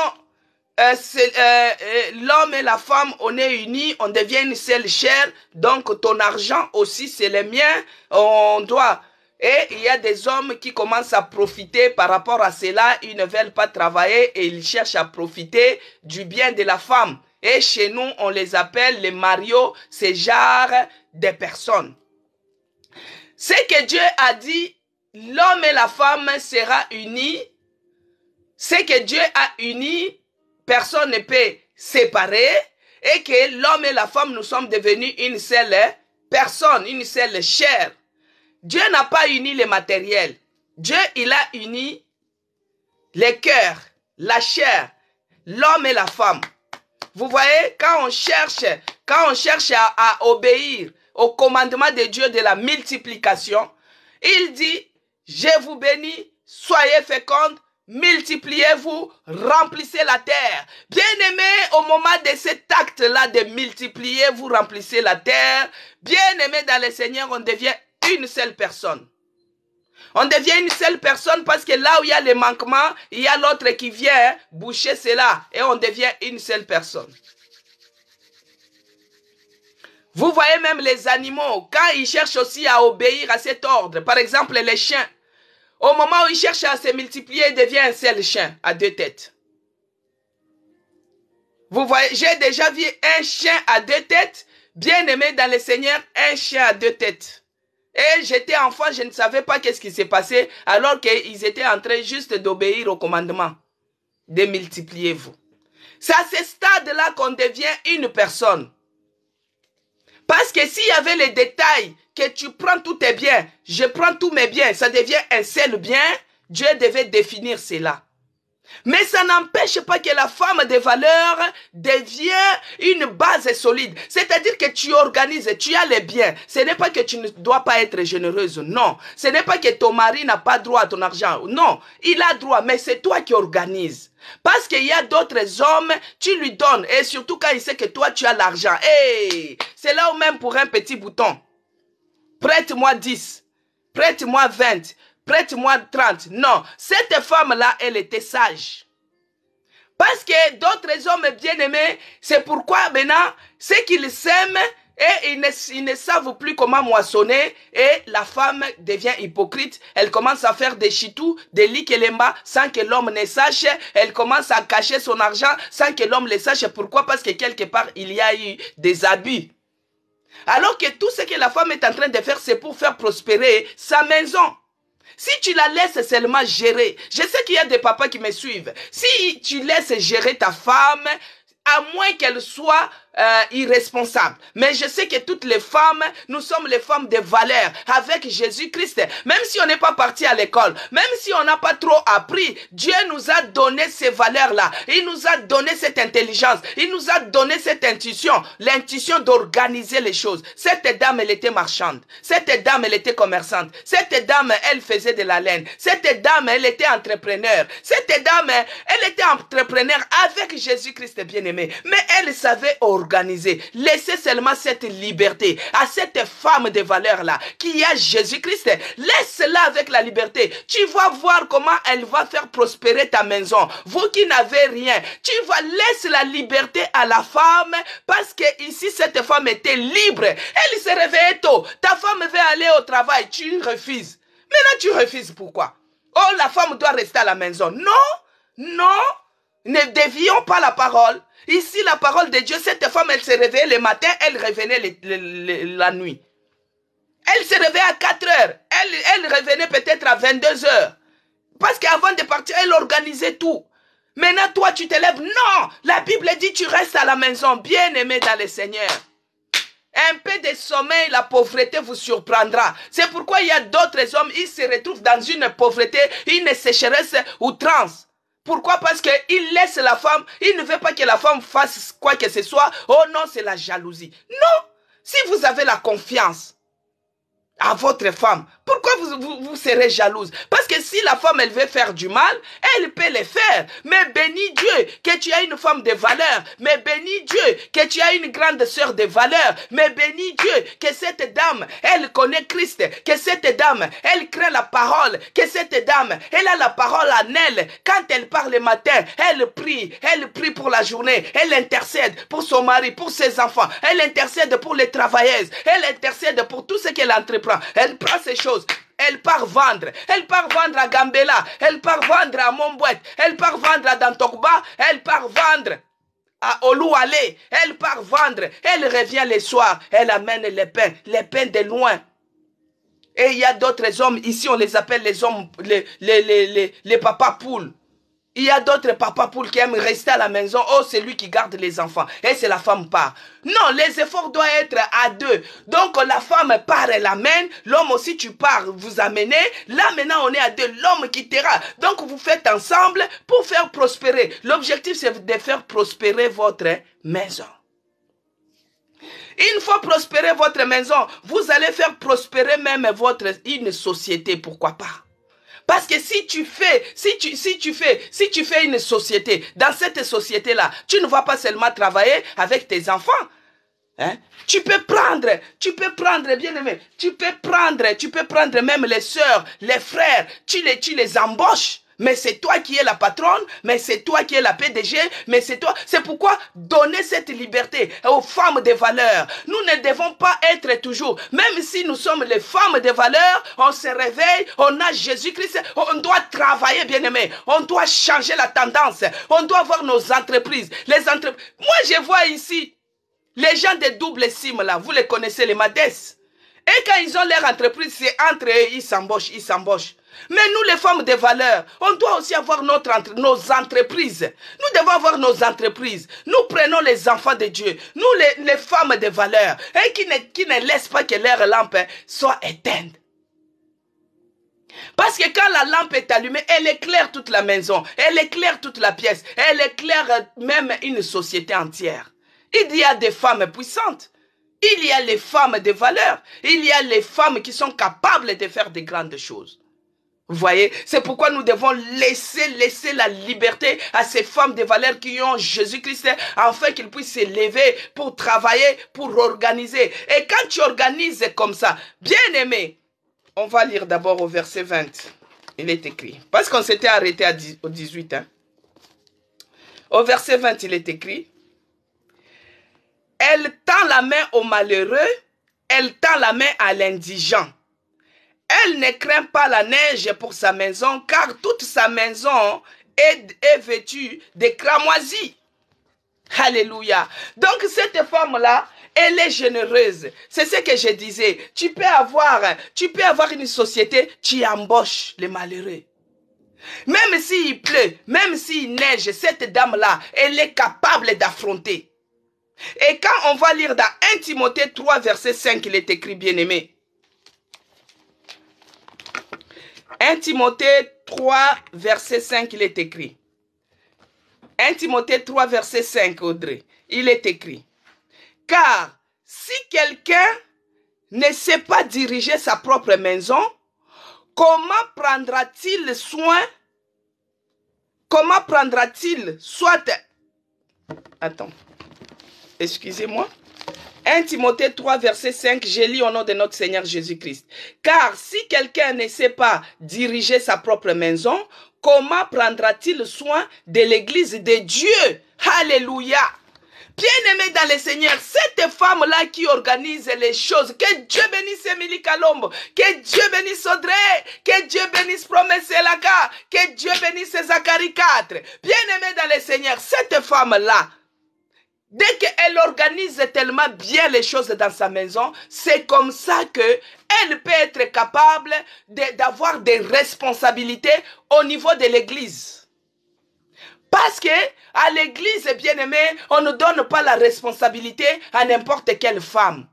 [SPEAKER 1] l'homme et la femme, on est unis, on devient une seule chair. Donc, ton argent aussi, c'est le mien. On doit... Et il y a des hommes qui commencent à profiter par rapport à cela. Ils ne veulent pas travailler et ils cherchent à profiter du bien de la femme. Et chez nous, on les appelle les marios, ces genres de personnes. Ce que Dieu a dit, l'homme et la femme seront unis. Ce que Dieu a uni, personne ne peut séparer. Et que l'homme et la femme, nous sommes devenus une seule personne, une seule chair. Dieu n'a pas uni les matériels. Dieu, il a uni les cœurs, la chair, l'homme et la femme. Vous voyez, quand on cherche à obéir au commandement de Dieu de la multiplication, il dit, je vous bénis, soyez fécondes, multipliez-vous, remplissez la terre. Bien-aimés, au moment de cet acte-là de multiplier, vous remplissez la terre. Bien-aimés dans le Seigneur, on devient une seule personne. On devient une seule personne parce que là où il y a les manquements, il y a l'autre qui vient boucher cela et on devient une seule personne. Vous voyez même les animaux, quand ils cherchent aussi à obéir à cet ordre, par exemple les chiens, au moment où ils cherchent à se multiplier, ils deviennent un seul chien à deux têtes. Vous voyez, j'ai déjà vu un chien à deux têtes, bien aimé dans le Seigneur, un chien à deux têtes. Et j'étais enfant, je ne savais pas qu'est-ce qui s'est passé, alors qu'ils étaient en train juste d'obéir au commandement, de multipliez-vous. C'est à ce stade-là qu'on devient une personne. Parce que s'il y avait les détails, que tu prends tous tes biens, je prends tous mes biens, ça devient un seul bien, Dieu devait définir cela. Mais ça n'empêche pas que la femme de valeur devient une base solide. C'est-à-dire que tu organises, tu as les biens. Ce n'est pas que tu ne dois pas être généreuse, non. Ce n'est pas que ton mari n'a pas droit à ton argent, non. Il a droit, mais c'est toi qui organises. Parce qu'il y a d'autres hommes, tu lui donnes. Et surtout quand il sait que toi, tu as l'argent. Hey, c'est là où même pour un petit bouton. Prête-moi 10, prête-moi 20. Prête-moi 30. Non, cette femme-là, elle était sage. Parce que d'autres hommes bien-aimés, c'est pourquoi maintenant, c'est qu'ils s'aiment et ils ne savent plus comment moissonner et la femme devient hypocrite. Elle commence à faire des chitous, des likelemba sans que l'homme ne sache. Elle commence à cacher son argent sans que l'homme le sache. Pourquoi? Parce que quelque part, il y a eu des abus. Alors que tout ce que la femme est en train de faire, c'est pour faire prospérer sa maison. Si tu la laisses seulement gérer, je sais qu'il y a des papas qui me suivent. Si tu laisses gérer ta femme, à moins qu'elle soit irresponsable. Mais je sais que toutes les femmes, nous sommes les femmes de valeur avec Jésus-Christ. Même si on n'est pas parti à l'école, même si on n'a pas trop appris, Dieu nous a donné ces valeurs-là. Il nous a donné cette intelligence. Il nous a donné cette intuition. L'intuition d'organiser les choses. Cette dame, elle était marchande. Cette dame, elle était commerçante. Cette dame, elle faisait de la laine. Cette dame, elle était entrepreneur. Cette dame, elle était entrepreneur avec Jésus-Christ bien-aimé. Mais elle savait organiser. Laissez seulement cette liberté à cette femme de valeur-là qui a Jésus-Christ. Laisse-la avec la liberté. Tu vas voir comment elle va faire prospérer ta maison. Vous qui n'avez rien, laisse la liberté à la femme parce que ici cette femme était libre. Elle se réveillait tôt. Ta femme veut aller au travail. Tu refuses. Maintenant tu refuses pourquoi? Oh, la femme doit rester à la maison. Non, non. Ne dévions pas la parole. Ici, la parole de Dieu, cette femme, elle se réveillait le matin, elle revenait la nuit. Elle se réveillait à 4 heures. Elle revenait peut-être à 22 heures. Parce qu'avant de partir, elle organisait tout. Maintenant, toi, tu te lèves. Non, la Bible dit, tu restes à la maison, bien aimé dans le Seigneur. Un peu de sommeil, la pauvreté vous surprendra. C'est pourquoi il y a d'autres hommes, ils se retrouvent dans une pauvreté, une sécheresse outrance. Pourquoi? Parce qu'il laisse la femme, il ne veut pas que la femme fasse quoi que ce soit. Oh non, c'est la jalousie. Non, si vous avez la confiance à votre femme, pourquoi vous serez jalouse? Parce que si la femme, elle veut faire du mal, elle peut le faire. Mais bénis Dieu que tu as une femme de valeur. Mais bénis Dieu que tu as une grande sœur de valeur. Mais bénis Dieu que cette dame, elle connaît Christ. Que cette dame, elle craint la parole. Que cette dame, elle a la parole en elle. Quand elle part le matin, elle prie pour la journée. Elle intercède pour son mari, pour ses enfants. Elle intercède pour les travailleuses. Elle intercède pour tout ce qu'elle entreprend. Elle prend ces choses. Elle part vendre. Elle part vendre à Gambela. Elle part vendre à Montbouette. Elle part vendre à Dantokba. Elle part vendre à Olouale. Elle part vendre. Elle revient le soir. Elle amène les pains de loin. Et il y a d'autres hommes. Ici, on les appelle les hommes, les papas poules. Il y a d'autres papas poules qui aiment rester à la maison. Oh, c'est lui qui garde les enfants. Et c'est la femme part. Non, les efforts doivent être à deux. Donc, la femme part, elle amène. L'homme aussi, tu pars, vous amenez. Là, maintenant, on est à deux. L'homme quittera. Donc, vous faites ensemble pour faire prospérer. L'objectif, c'est de faire prospérer votre maison. Une fois prospérer votre maison, vous allez faire prospérer même une société. Pourquoi pas? Parce que si tu fais une société, dans cette société-là, tu ne vas pas seulement travailler avec tes enfants. Hein? Tu peux prendre, bien aimé, tu peux prendre même les sœurs, les frères, tu les embauches. Mais c'est toi qui es la patronne, mais c'est toi qui es la PDG, mais c'est toi. C'est pourquoi donner cette liberté aux femmes de valeur. Nous ne devons pas être toujours, même si nous sommes les femmes de valeur, on se réveille, on a Jésus-Christ, on doit travailler, bien aimé. On doit changer la tendance. On doit avoir nos entreprises. Moi, je vois ici, les gens de double SIM là, vous les connaissez, les Mades. Et quand ils ont leur entreprise, c'est entre eux, ils s'embauchent. Mais nous, les femmes de valeur, on doit aussi avoir nos entreprises. Nous devons avoir nos entreprises. Nous prenons les enfants de Dieu. Nous, les femmes de valeur. Et qui ne laissent pas que leur lampe soit éteinte. Parce que quand la lampe est allumée, elle éclaire toute la maison, elle éclaire toute la pièce, elle éclaire même une société entière. Il y a des femmes puissantes, il y a les femmes de valeur, il y a les femmes qui sont capables de faire de grandes choses. Vous voyez, c'est pourquoi nous devons laisser la liberté à ces femmes de valeur qui ont Jésus-Christ, afin qu'ils puissent se lever pour travailler, pour organiser. Et quand tu organises comme ça, bien aimé, on va lire d'abord au verset 20. Il est écrit. Parce qu'on s'était arrêté au 18. Hein. Au verset 20, il est écrit. Elle tend la main au malheureux, elle tend la main à l'indigent. Elle ne craint pas la neige pour sa maison, car toute sa maison est vêtue de cramoisis. Alléluia. Donc cette femme-là, elle est généreuse. C'est ce que je disais. Tu peux avoir une société, tu embauches les malheureux. Même s'il pleut, même s'il neige, cette dame-là, elle est capable d'affronter. Et quand on va lire dans 1 Timothée 3, verset 5, il est écrit, bien-aimé. 1 Timothée 3, verset 5, il est écrit. 1 Timothée 3, verset 5, Audrey, il est écrit. Car si quelqu'un ne sait pas diriger sa propre maison, comment prendra-t-il soin? Comment prendra-t-il soit... Attends, excusez-moi. 1 Timothée 3, verset 5, je lis au nom de notre Seigneur Jésus-Christ. Car si quelqu'un ne sait pas diriger sa propre maison, comment prendra-t-il soin de l'église de Dieu? Alléluia! Bien-aimé dans le Seigneur, cette femme-là qui organise les choses, que Dieu bénisse Émilie Kalombo, que Dieu bénisse Audrey, que Dieu bénisse Promesse Elaka, que Dieu bénisse Zacharie 4. Bien-aimé dans le Seigneur, cette femme-là, dès qu'elle organise tellement bien les choses dans sa maison, c'est comme ça qu'elle peut être capable d'avoir des responsabilités au niveau de l'église. Parce que à l'église, bien aimé, on ne donne pas la responsabilité à n'importe quelle femme.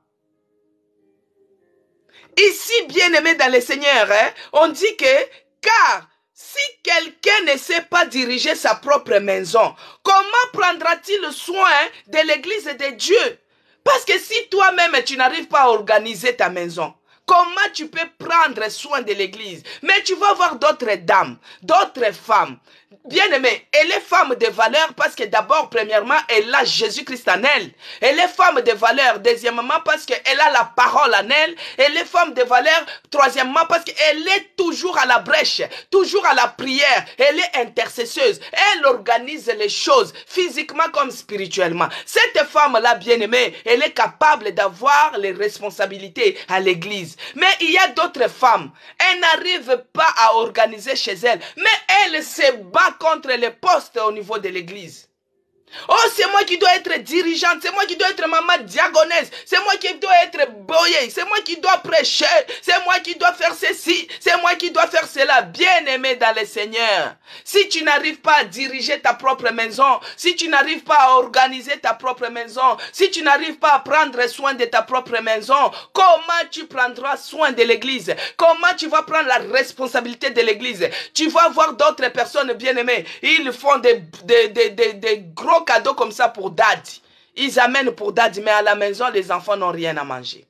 [SPEAKER 1] Ici, bien aimé dans le Seigneur, hein, on dit que, car si quelqu'un ne sait pas diriger sa propre maison, comment prendra-t-il soin de l'église de Dieu? Parce que si toi-même, tu n'arrives pas à organiser ta maison, comment tu peux prendre soin de l'église? Mais tu vas voir d'autres dames, d'autres femmes. Bien aimée, elle est femme de valeur parce que d'abord, premièrement, elle a Jésus-Christ en elle. Elle est femme de valeur, deuxièmement, parce qu'elle a la parole en elle. Elle est femme de valeur, troisièmement, parce qu'elle est toujours à la brèche, toujours à la prière. Elle est intercesseuse. Elle organise les choses, physiquement comme spirituellement. Cette femme-là, bien aimée, elle est capable d'avoir les responsabilités à l'église. Mais il y a d'autres femmes. Elles n'arrivent pas à organiser chez elles. Mais elles se battent contre les postes au niveau de l'église. Oh, c'est moi qui dois être dirigeante, c'est moi qui dois être maman diagonesse, c'est moi qui dois être boyée, c'est moi qui dois prêcher, c'est moi qui dois faire ceci, c'est moi qui dois faire cela. Bien aimé dans le Seigneur, si tu n'arrives pas à diriger ta propre maison, si tu n'arrives pas à organiser ta propre maison, si tu n'arrives pas à prendre soin de ta propre maison, comment tu prendras soin de l'église? Comment tu vas prendre la responsabilité de l'église? Tu vas voir d'autres personnes bien aimées, ils font des gros cadeaux comme ça pour daddy. Ils amènent pour daddy, mais à la maison, les enfants n'ont rien à manger.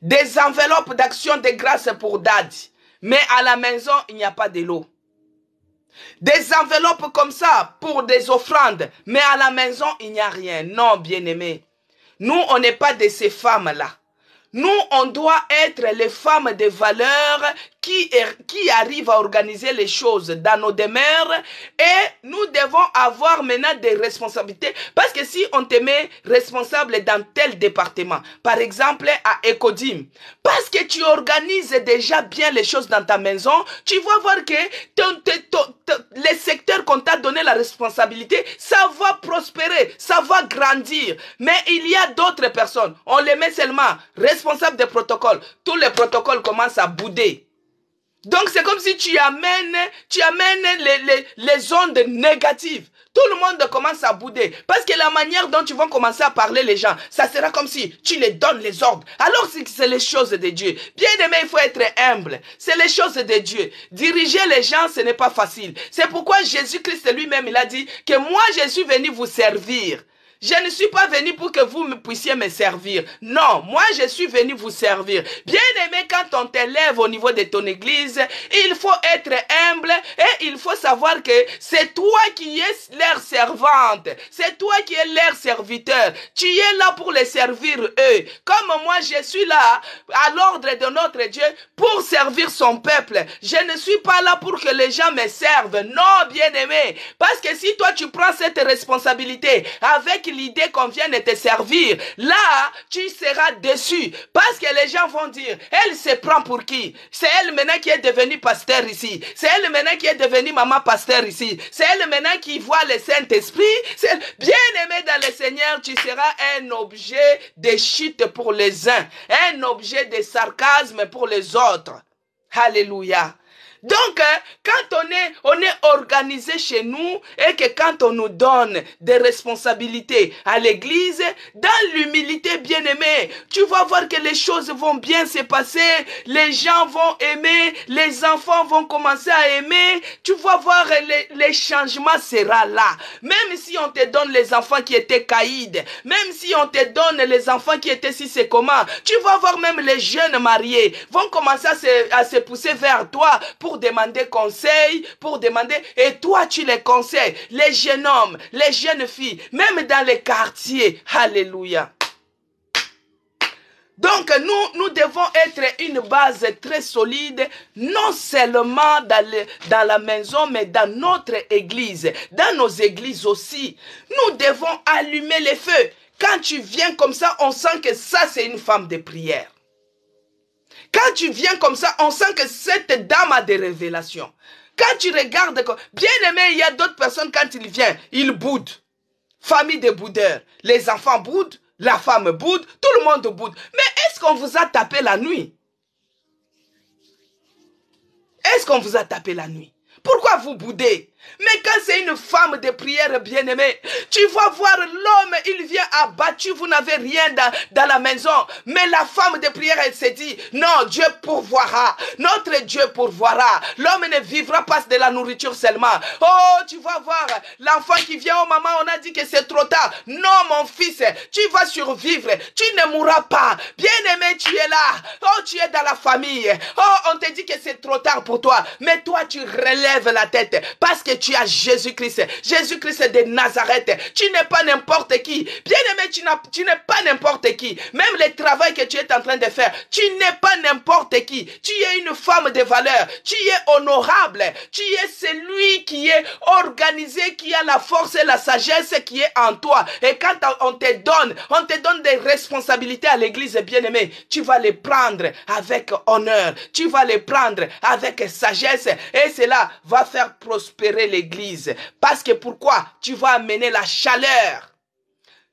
[SPEAKER 1] Des enveloppes d'action de grâce pour daddy, mais à la maison, il n'y a pas de l'eau. Des enveloppes comme ça pour des offrandes, mais à la maison, il n'y a rien. Non, bien-aimés. Nous, on n'est pas de ces femmes-là. Nous, on doit être les femmes de valeur qui arrivent à organiser les choses dans nos demeures, et nous devons avoir maintenant des responsabilités, parce que si on te met responsable dans tel département, par exemple à Ecodim, parce que tu organises déjà bien les choses dans ta maison, tu vas voir que les secteurs qu'on t'a donné la responsabilité, ça va prospérer, ça va grandir. Mais il y a d'autres personnes, on les met seulement responsables des protocoles. Tous les protocoles commencent à bouder. Donc c'est comme si tu amènes les ondes négatives. Tout le monde commence à bouder. Parce que la manière dont tu vas commencer à parler les gens, ça sera comme si tu les donnes les ordres. Alors c'est les choses de Dieu. Bien aimé, il faut être humble. C'est les choses de Dieu. Diriger les gens, ce n'est pas facile. C'est pourquoi Jésus-Christ lui-même, il a dit que moi, je suis venu vous servir. Je ne suis pas venu pour que vous puissiez me servir. Non, moi je suis venu vous servir. Bien aimé, quand on t'élève au niveau de ton église, il faut être humble et il faut savoir que c'est toi qui es leur servante. C'est toi qui es leur serviteur. Tu es là pour les servir eux. Comme moi je suis là à l'ordre de notre Dieu pour servir son peuple. Je ne suis pas là pour que les gens me servent. Non, bien aimé. Parce que si toi tu prends cette responsabilité avec l'idée qu'on vient de te servir, là, tu seras déçu. Parce que les gens vont dire, elle se prend pour qui? C'est elle maintenant qui est devenue pasteur ici. C'est elle maintenant qui est devenue maman pasteur ici. C'est elle maintenant qui voit le Saint-Esprit. Bien aimé dans le Seigneur, tu seras un objet de chute pour les uns. Un objet de sarcasme pour les autres. Alléluia. Donc, quand on est organisé chez nous et que quand on nous donne des responsabilités à l'église, dans l'humilité bien-aimée, tu vas voir que les choses vont bien se passer, les gens vont aimer, les enfants vont commencer à aimer, tu vas voir les changements sera là. Même si on te donne les enfants qui étaient caïds, même si on te donne les enfants qui étaient si c'est comment, tu vas voir même les jeunes mariés vont commencer à se pousser vers toi pour demander conseil, pour demander, et toi tu les conseilles, les jeunes hommes, les jeunes filles, même dans les quartiers. Alléluia. Donc nous devons être une base très solide, non seulement dans la maison, mais dans notre église, dans nos églises aussi. Nous devons allumer les feux. Quand tu viens comme ça, on sent que ça c'est une femme de prière. Quand tu viens comme ça, on sent que cette dame a des révélations. Quand tu regardes, bien aimé, il y a d'autres personnes, quand ils viennent, ils boudent. Famille de boudeurs. Les enfants boudent, la femme boude, tout le monde boude. Mais est-ce qu'on vous a tapé la nuit? Est-ce qu'on vous a tapé la nuit? Pourquoi vous boudez? Mais quand c'est une femme de prière bien-aimée, tu vas voir l'homme, il vient abattu, vous n'avez rien dans la maison. Mais la femme de prière, elle se dit, non, Dieu pourvoira, notre Dieu pourvoira. L'homme ne vivra pas de la nourriture seulement. Oh, tu vas voir l'enfant qui vient, oh maman, on a dit que c'est trop tard. Non, mon fils, tu vas survivre, tu ne mourras pas. Bien-aimé, tu es là. Oh, tu es dans la famille. Oh, on te dit que c'est trop tard pour toi. Mais toi, tu relèves la tête parce que tu as Jésus-Christ. Jésus-Christ de Nazareth. Tu n'es pas n'importe qui. Bien-aimé, tu n'es pas n'importe qui. Même le travail que tu es en train de faire, tu n'es pas n'importe qui. Tu es une femme de valeur. Tu es honorable. Tu es celui qui est organisé, qui a la force et la sagesse qui est en toi. Et quand on te donne des responsabilités à l'église, bien-aimé, tu vas les prendre avec honneur. Tu vas les prendre avec sagesse. Et cela va faire prospérer l'église. Parce que pourquoi? Tu vas amener la chaleur.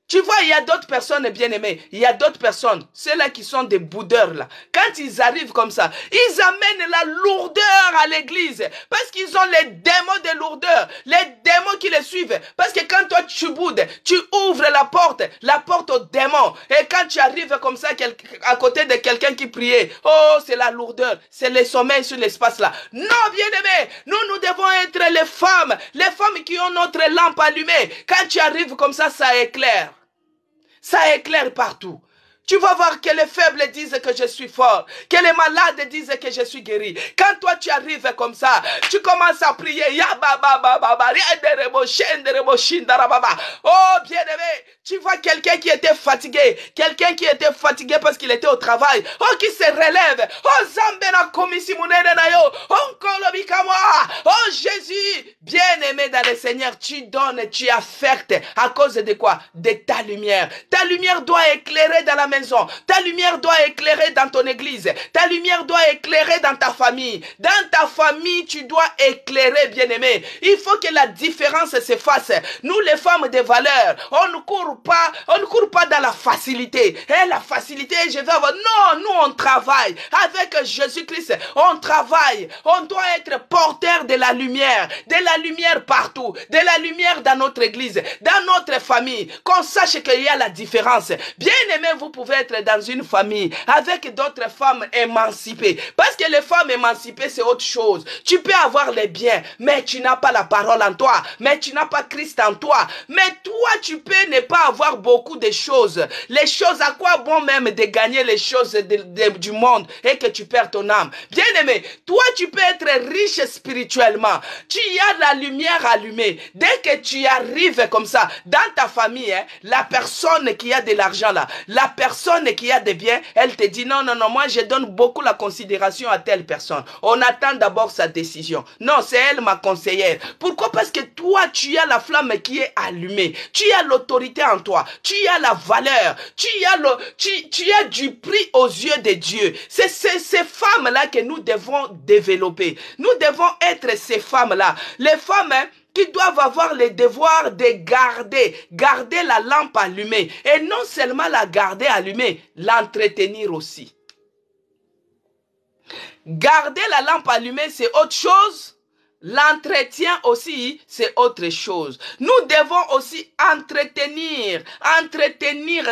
[SPEAKER 1] Tu vois, il y a d'autres personnes bien-aimées, il y a d'autres personnes, ceux-là qui sont des boudeurs là. Quand ils arrivent comme ça, ils amènent la lourdeur à l'église. Parce qu'ils ont les démons de lourdeur, les démons qui les suivent. Parce que quand toi tu boudes, tu ouvres la porte aux démons. Et quand tu arrives comme ça à côté de quelqu'un qui priait, oh c'est la lourdeur, c'est le sommeil sur l'espace là. Non bien-aimés, nous devons être les femmes qui ont notre lampe allumée. Quand tu arrives comme ça éclaire. Ça éclaire partout. Tu vas voir que les faibles disent que je suis fort, que les malades disent que je suis guéri. Quand toi tu arrives comme ça, tu commences à prier. Oh bien-aimé, tu vois quelqu'un qui était fatigué, parce qu'il était au travail. Oh qui se relève. Oh Zambena komisimunene na yo. Oh Jésus, bien-aimé dans le Seigneur, tu donnes, tu affectes à cause de quoi? De ta lumière. Ta lumière doit éclairer dans la maison. maison. Ta lumière doit éclairer dans ton église. Ta lumière doit éclairer dans ta famille. Dans ta famille, tu dois éclairer, bien-aimé. Il faut que la différence se fasse. Nous, les femmes de valeur, on ne court pas dans la facilité. Et la facilité, je vais avoir... Non, nous, on travaille. Avec Jésus-Christ, on travaille. On doit être porteur de la lumière partout, de la lumière dans notre église, dans notre famille, qu'on sache qu'il y a la différence. Bien-aimé, vous pouvez être dans une famille avec d'autres femmes émancipées. Parce que les femmes émancipées, c'est autre chose. Tu peux avoir les biens, mais tu n'as pas la parole en toi, mais tu n'as pas Christ en toi. Mais toi, tu peux ne pas avoir beaucoup de choses. Les choses, à quoi bon même de gagner les choses du monde et que tu perds ton âme? Bien-aimé, toi, tu peux être riche spirituellement. Tu as la lumière allumée. Dès que tu arrives comme ça, dans ta famille, hein, la personne qui a de l'argent là, la personne qui a des biens, elle te dit non, non, non, moi je donne beaucoup la considération à telle personne. On attend d'abord sa décision. Non, c'est elle ma conseillère. Pourquoi? Parce que toi, tu as la flamme qui est allumée. Tu as l'autorité en toi. Tu as la valeur. Tu as du prix aux yeux de Dieu. C'est ces femmes-là que nous devons développer. Nous devons être ces femmes-là. Les femmes, hein, qui doivent avoir le devoir de garder la lampe allumée. Et non seulement la garder allumée, l'entretenir aussi. Garder la lampe allumée, c'est autre chose. L'entretien aussi, c'est autre chose. Nous devons aussi entretenir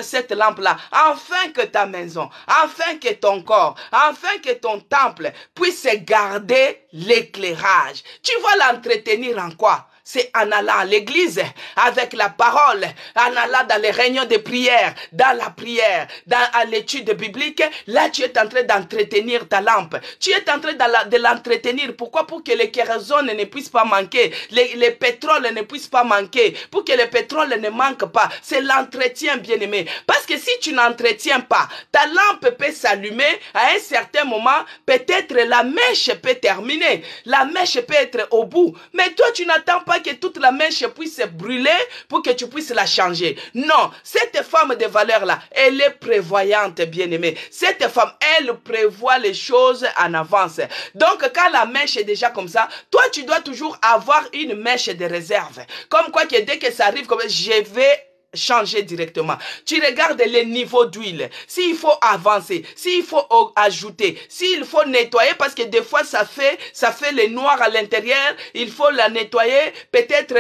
[SPEAKER 1] cette lampe-là, afin que ta maison, afin que ton corps, afin que ton temple puisse garder l'éclairage. Tu vas l'entretenir en quoi? C'est en allant à l'église avec la parole, en allant dans les réunions de prière, dans la prière, à l'étude biblique. Là, tu es en train d'entretenir ta lampe. Tu es en train de l'entretenir. Pourquoi? Pour que les kérosones ne puissent pas manquer, les pétroles ne puissent pas manquer, pour que le pétrole ne manque pas. C'est l'entretien, bien-aimé. Parce que si tu n'entretiens pas, ta lampe peut s'allumer à un certain moment. Peut-être la mèche peut terminer. La mèche peut être au bout. Mais toi, tu n'attends pas que toute la mèche puisse se brûler pour que tu puisses la changer. Non, cette femme de valeur-là, elle est prévoyante, bien-aimée. Cette femme, elle prévoit les choses en avance. Donc, quand la mèche est déjà comme ça, toi, tu dois toujours avoir une mèche de réserve. Comme quoi que dès que ça arrive, comme je vais changer directement. Tu regardes les niveaux d'huile. S'il faut avancer, s'il faut ajouter, s'il faut nettoyer, parce que des fois ça fait le noir à l'intérieur, il faut la nettoyer. Peut-être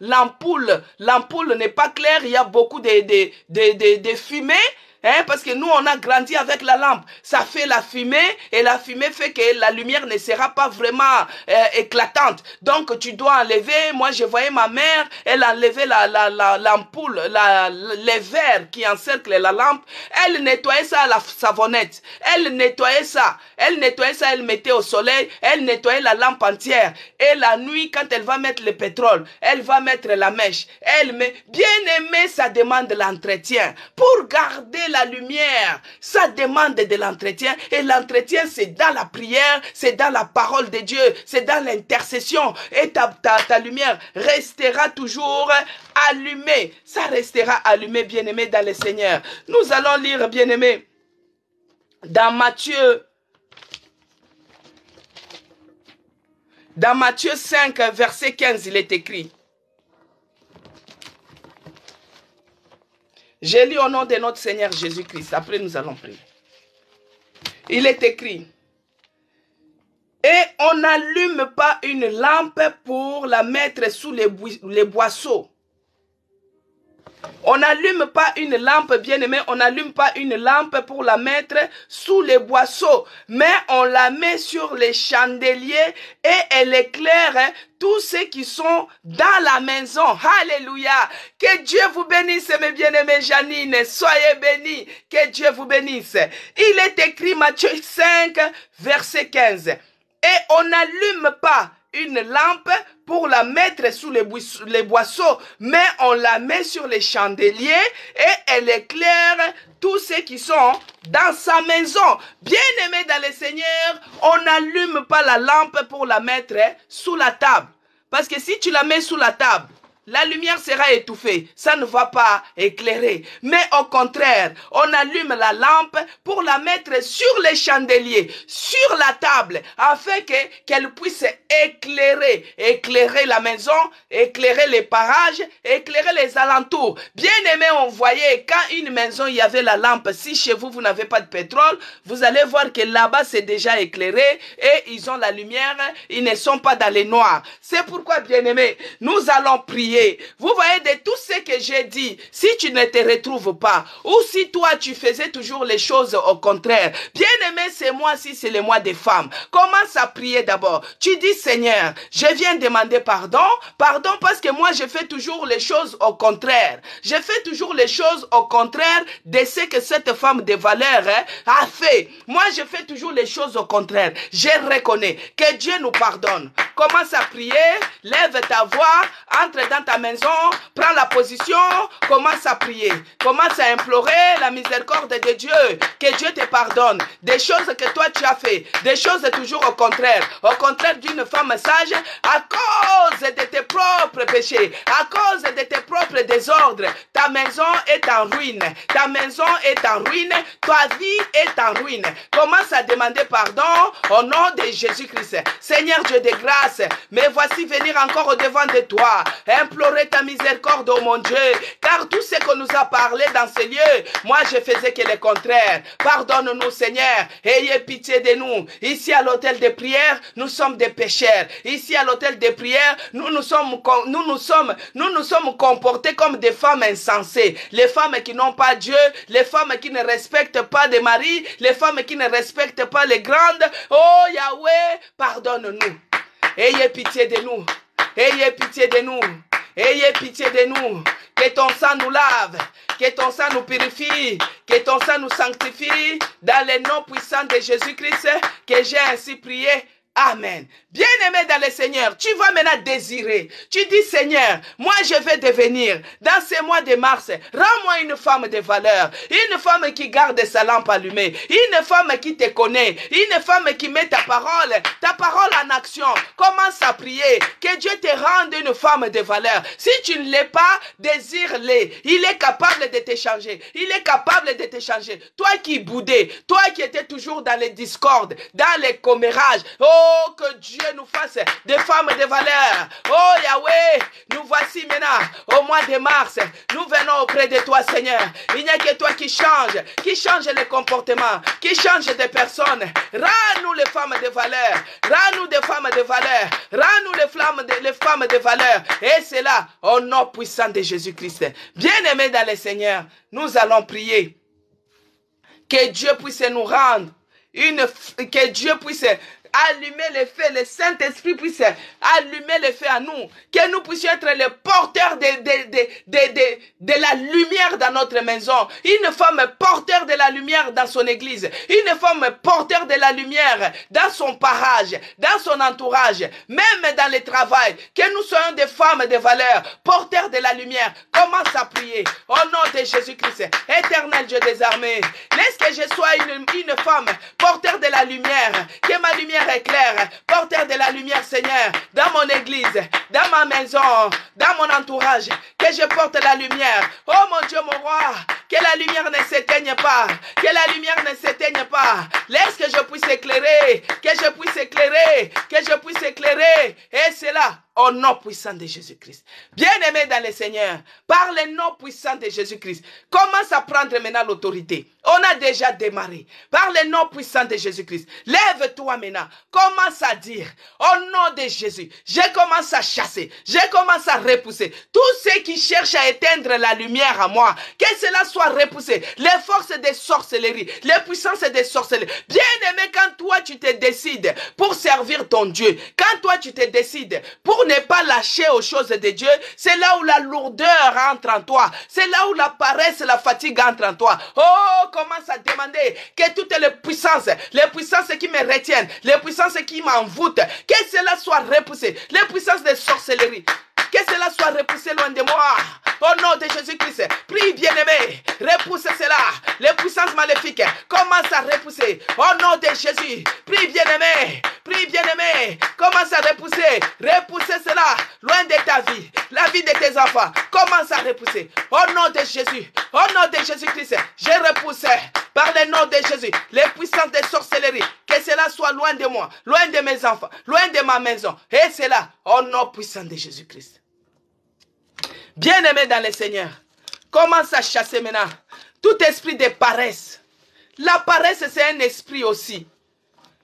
[SPEAKER 1] l'ampoule n'est pas claire, il y a beaucoup de fumée. Hein, parce que nous, on a grandi avec la lampe. Ça fait la fumée et la fumée fait que la lumière ne sera pas vraiment éclatante. Donc, tu dois enlever. Moi, je voyais ma mère, elle enlevait l'ampoule, les verres qui encerclent la lampe. Elle nettoyait ça à la savonnette. Elle nettoyait ça, elle mettait au soleil. Elle nettoyait la lampe entière. Et la nuit, quand elle va mettre le pétrole, elle va mettre la mèche. Bien aimé, ça demande l'entretien. Pour garder la lumière, ça demande de l'entretien. Et l'entretien, c'est dans la prière, c'est dans la parole de Dieu, c'est dans l'intercession. Et ta lumière restera toujours allumée. Ça restera allumé, bien-aimé, dans le Seigneur. Nous allons lire, bien-aimé, dans Matthieu 5, verset 15, il est écrit. J'ai lu au nom de notre Seigneur Jésus-Christ. Après, nous allons prier. Il est écrit. Et on n'allume pas une lampe pour la mettre sous les boisseaux. On n'allume pas une lampe, bien-aimé, on n'allume pas une lampe pour la mettre sous les boisseaux, mais on la met sur les chandeliers et elle éclaire tous ceux qui sont dans la maison. Alléluia. Que Dieu vous bénisse, mes bien-aimés. Janine, soyez bénis. Que Dieu vous bénisse. Il est écrit Matthieu 5, verset 15. Et on n'allume pas une lampe pour la mettre sous les boisseaux, mais on la met sur les chandeliers et elle éclaire tous ceux qui sont dans sa maison. Bien-aimés dans le Seigneur, on n'allume pas la lampe pour la mettre sous la table. Parce que si tu la mets sous la table, la lumière sera étouffée. Ça ne va pas éclairer. Mais au contraire, on allume la lampe pour la mettre sur les chandeliers, sur la table, afin qu'elle puisse éclairer la maison, éclairer les parages, éclairer les alentours. Bien aimé, on voyait quand une maison, il y avait la lampe. Si chez vous, vous n'avez pas de pétrole, vous allez voir que là-bas, c'est déjà éclairé et ils ont la lumière, ils ne sont pas dans les noirs. C'est pourquoi, bien aimé, nous allons prier. Vous voyez, de tout ce que j'ai dit, si tu ne te retrouves pas, ou si toi, tu faisais toujours les choses au contraire, bien aimé, c'est moi si c'est le mois des femmes. Commence à prier d'abord. Tu dis, Seigneur, je viens demander pardon parce que moi, je fais toujours les choses au contraire. Je fais toujours les choses au contraire de ce que cette femme de valeur a fait. Moi, je fais toujours les choses au contraire. Je reconnais que Dieu nous pardonne. Commence à prier, lève ta voix, entre dans ta maison, prends la position, commence à prier. Commence à implorer la miséricorde de Dieu, que Dieu te pardonne. Des choses que toi tu as fait, des choses toujours au contraire d'une femme sage, à cause de tes propres péchés, à cause de tes propres désordres. Ta maison est en ruine, ta maison est en ruine, ta vie est en ruine. Commence à demander pardon au nom de Jésus-Christ. Seigneur Dieu de grâce, mais voici venir encore au devant de toi, implorer ta miséricorde, oh mon Dieu, car tout ce qu'on nous a parlé dans ces lieux, moi je faisais que le contraire. Pardonne-nous, Seigneur, ayez pitié de nous. Ici à l'hôtel de prière, nous sommes des pécheurs. Ici à l'hôtel de prière, nous nous sommes comportés comme des femmes insensées. Les femmes qui n'ont pas Dieu, les femmes qui ne respectent pas des maris, les femmes qui ne respectent pas les grandes. Oh Yahweh, pardonne-nous. Ayez pitié de nous. Ayez pitié de nous. Ayez pitié de nous. Que ton sang nous lave. Que ton sang nous purifie. Que ton sang nous sanctifie. Dans le nom puissant de Jésus-Christ, que j'ai ainsi prié. Amen. Bien-aimé dans le Seigneur, tu vas maintenant désirer. Tu dis, Seigneur, moi je vais devenir, dans ces mois de mars, rends-moi une femme de valeur, une femme qui garde sa lampe allumée, une femme qui te connaît, une femme qui met ta parole en action. Commence à prier, que Dieu te rende une femme de valeur. Si tu ne l'es pas, désire-le. Il est capable de te changer. Il est capable de te changer. Toi qui boudais, toi qui étais toujours dans les discordes, dans les commérages, oh, que Dieu nous fasse des femmes de valeur. Oh Yahweh, nous voici maintenant au mois de mars. Nous venons auprès de toi, Seigneur. Il n'y a que toi qui change les comportements, qui change des personnes. Rends-nous les femmes de valeur. Rends-nous des femmes de valeur. Rends-nous les femmes de valeur. Et c'est là, au nom puissant de Jésus-Christ. Bien-aimés dans le Seigneur, nous allons prier. Que Dieu puisse nous rendre que Dieu puisse allumer les feux, le Saint-Esprit puisse allumer les feux à nous, que nous puissions être les porteurs de la lumière dans notre maison, une femme porteur de la lumière dans son église, une femme porteur de la lumière dans son parage, dans son entourage, même dans le travail, que nous soyons des femmes de valeur, porteurs de la lumière. Commence à prier au nom de Jésus-Christ, éternel Dieu des armées. Laisse que je sois une femme porteur de la lumière, que ma lumière est claire, porteur de la lumière, Seigneur, dans mon église, dans ma maison, dans mon entourage, que je porte la lumière. Oh mon Dieu, mon roi, que la lumière ne s'éteigne pas, que la lumière ne s'éteigne pas. Laisse que je puisse éclairer, que je puisse éclairer, que je puisse éclairer. Et c'est là, au nom puissant de Jésus-Christ. Bien-aimé dans le Seigneur, par le nom puissant de Jésus-Christ, commence à prendre maintenant l'autorité. On a déjà démarré. Par le nom puissant de Jésus-Christ, lève-toi maintenant. Commence à dire, au nom de Jésus, je commence à chasser, je commence à repousser tous ceux qui cherchent à éteindre la lumière à moi. Que cela soit repoussé. Les forces des sorcelleries, les puissances des sorcelleries. Bien-aimé, quand toi tu te décides pour servir ton Dieu, quand toi tu te décides pour ne pas lâcher aux choses de Dieu, c'est là où la lourdeur entre en toi. C'est là où la paresse, la fatigue entre en toi. Oh, commence à demander que toutes les puissances qui me retiennent, les puissances qui m'envoûtent, que cela soit repoussé. Les puissances de sorcellerie, que cela soit repoussé loin de moi. Au nom de Jésus-Christ, prie bien-aimé, repousse cela. Les puissances maléfiques, commence à repousser. Au nom de Jésus, prie bien-aimé, Prie, bien-aimé. Commence à repousser. Repousser cela loin de ta vie. La vie de tes enfants. Commence à repousser. Au nom de Jésus. Au nom de Jésus-Christ. Je repousse par le nom de Jésus les puissances de sorcellerie. Que cela soit loin de moi. Loin de mes enfants. Loin de ma maison. Et cela au nom puissant de Jésus-Christ. Bien-aimé dans le Seigneur. Commence à chasser maintenant tout esprit de paresse. La paresse, c'est un esprit aussi.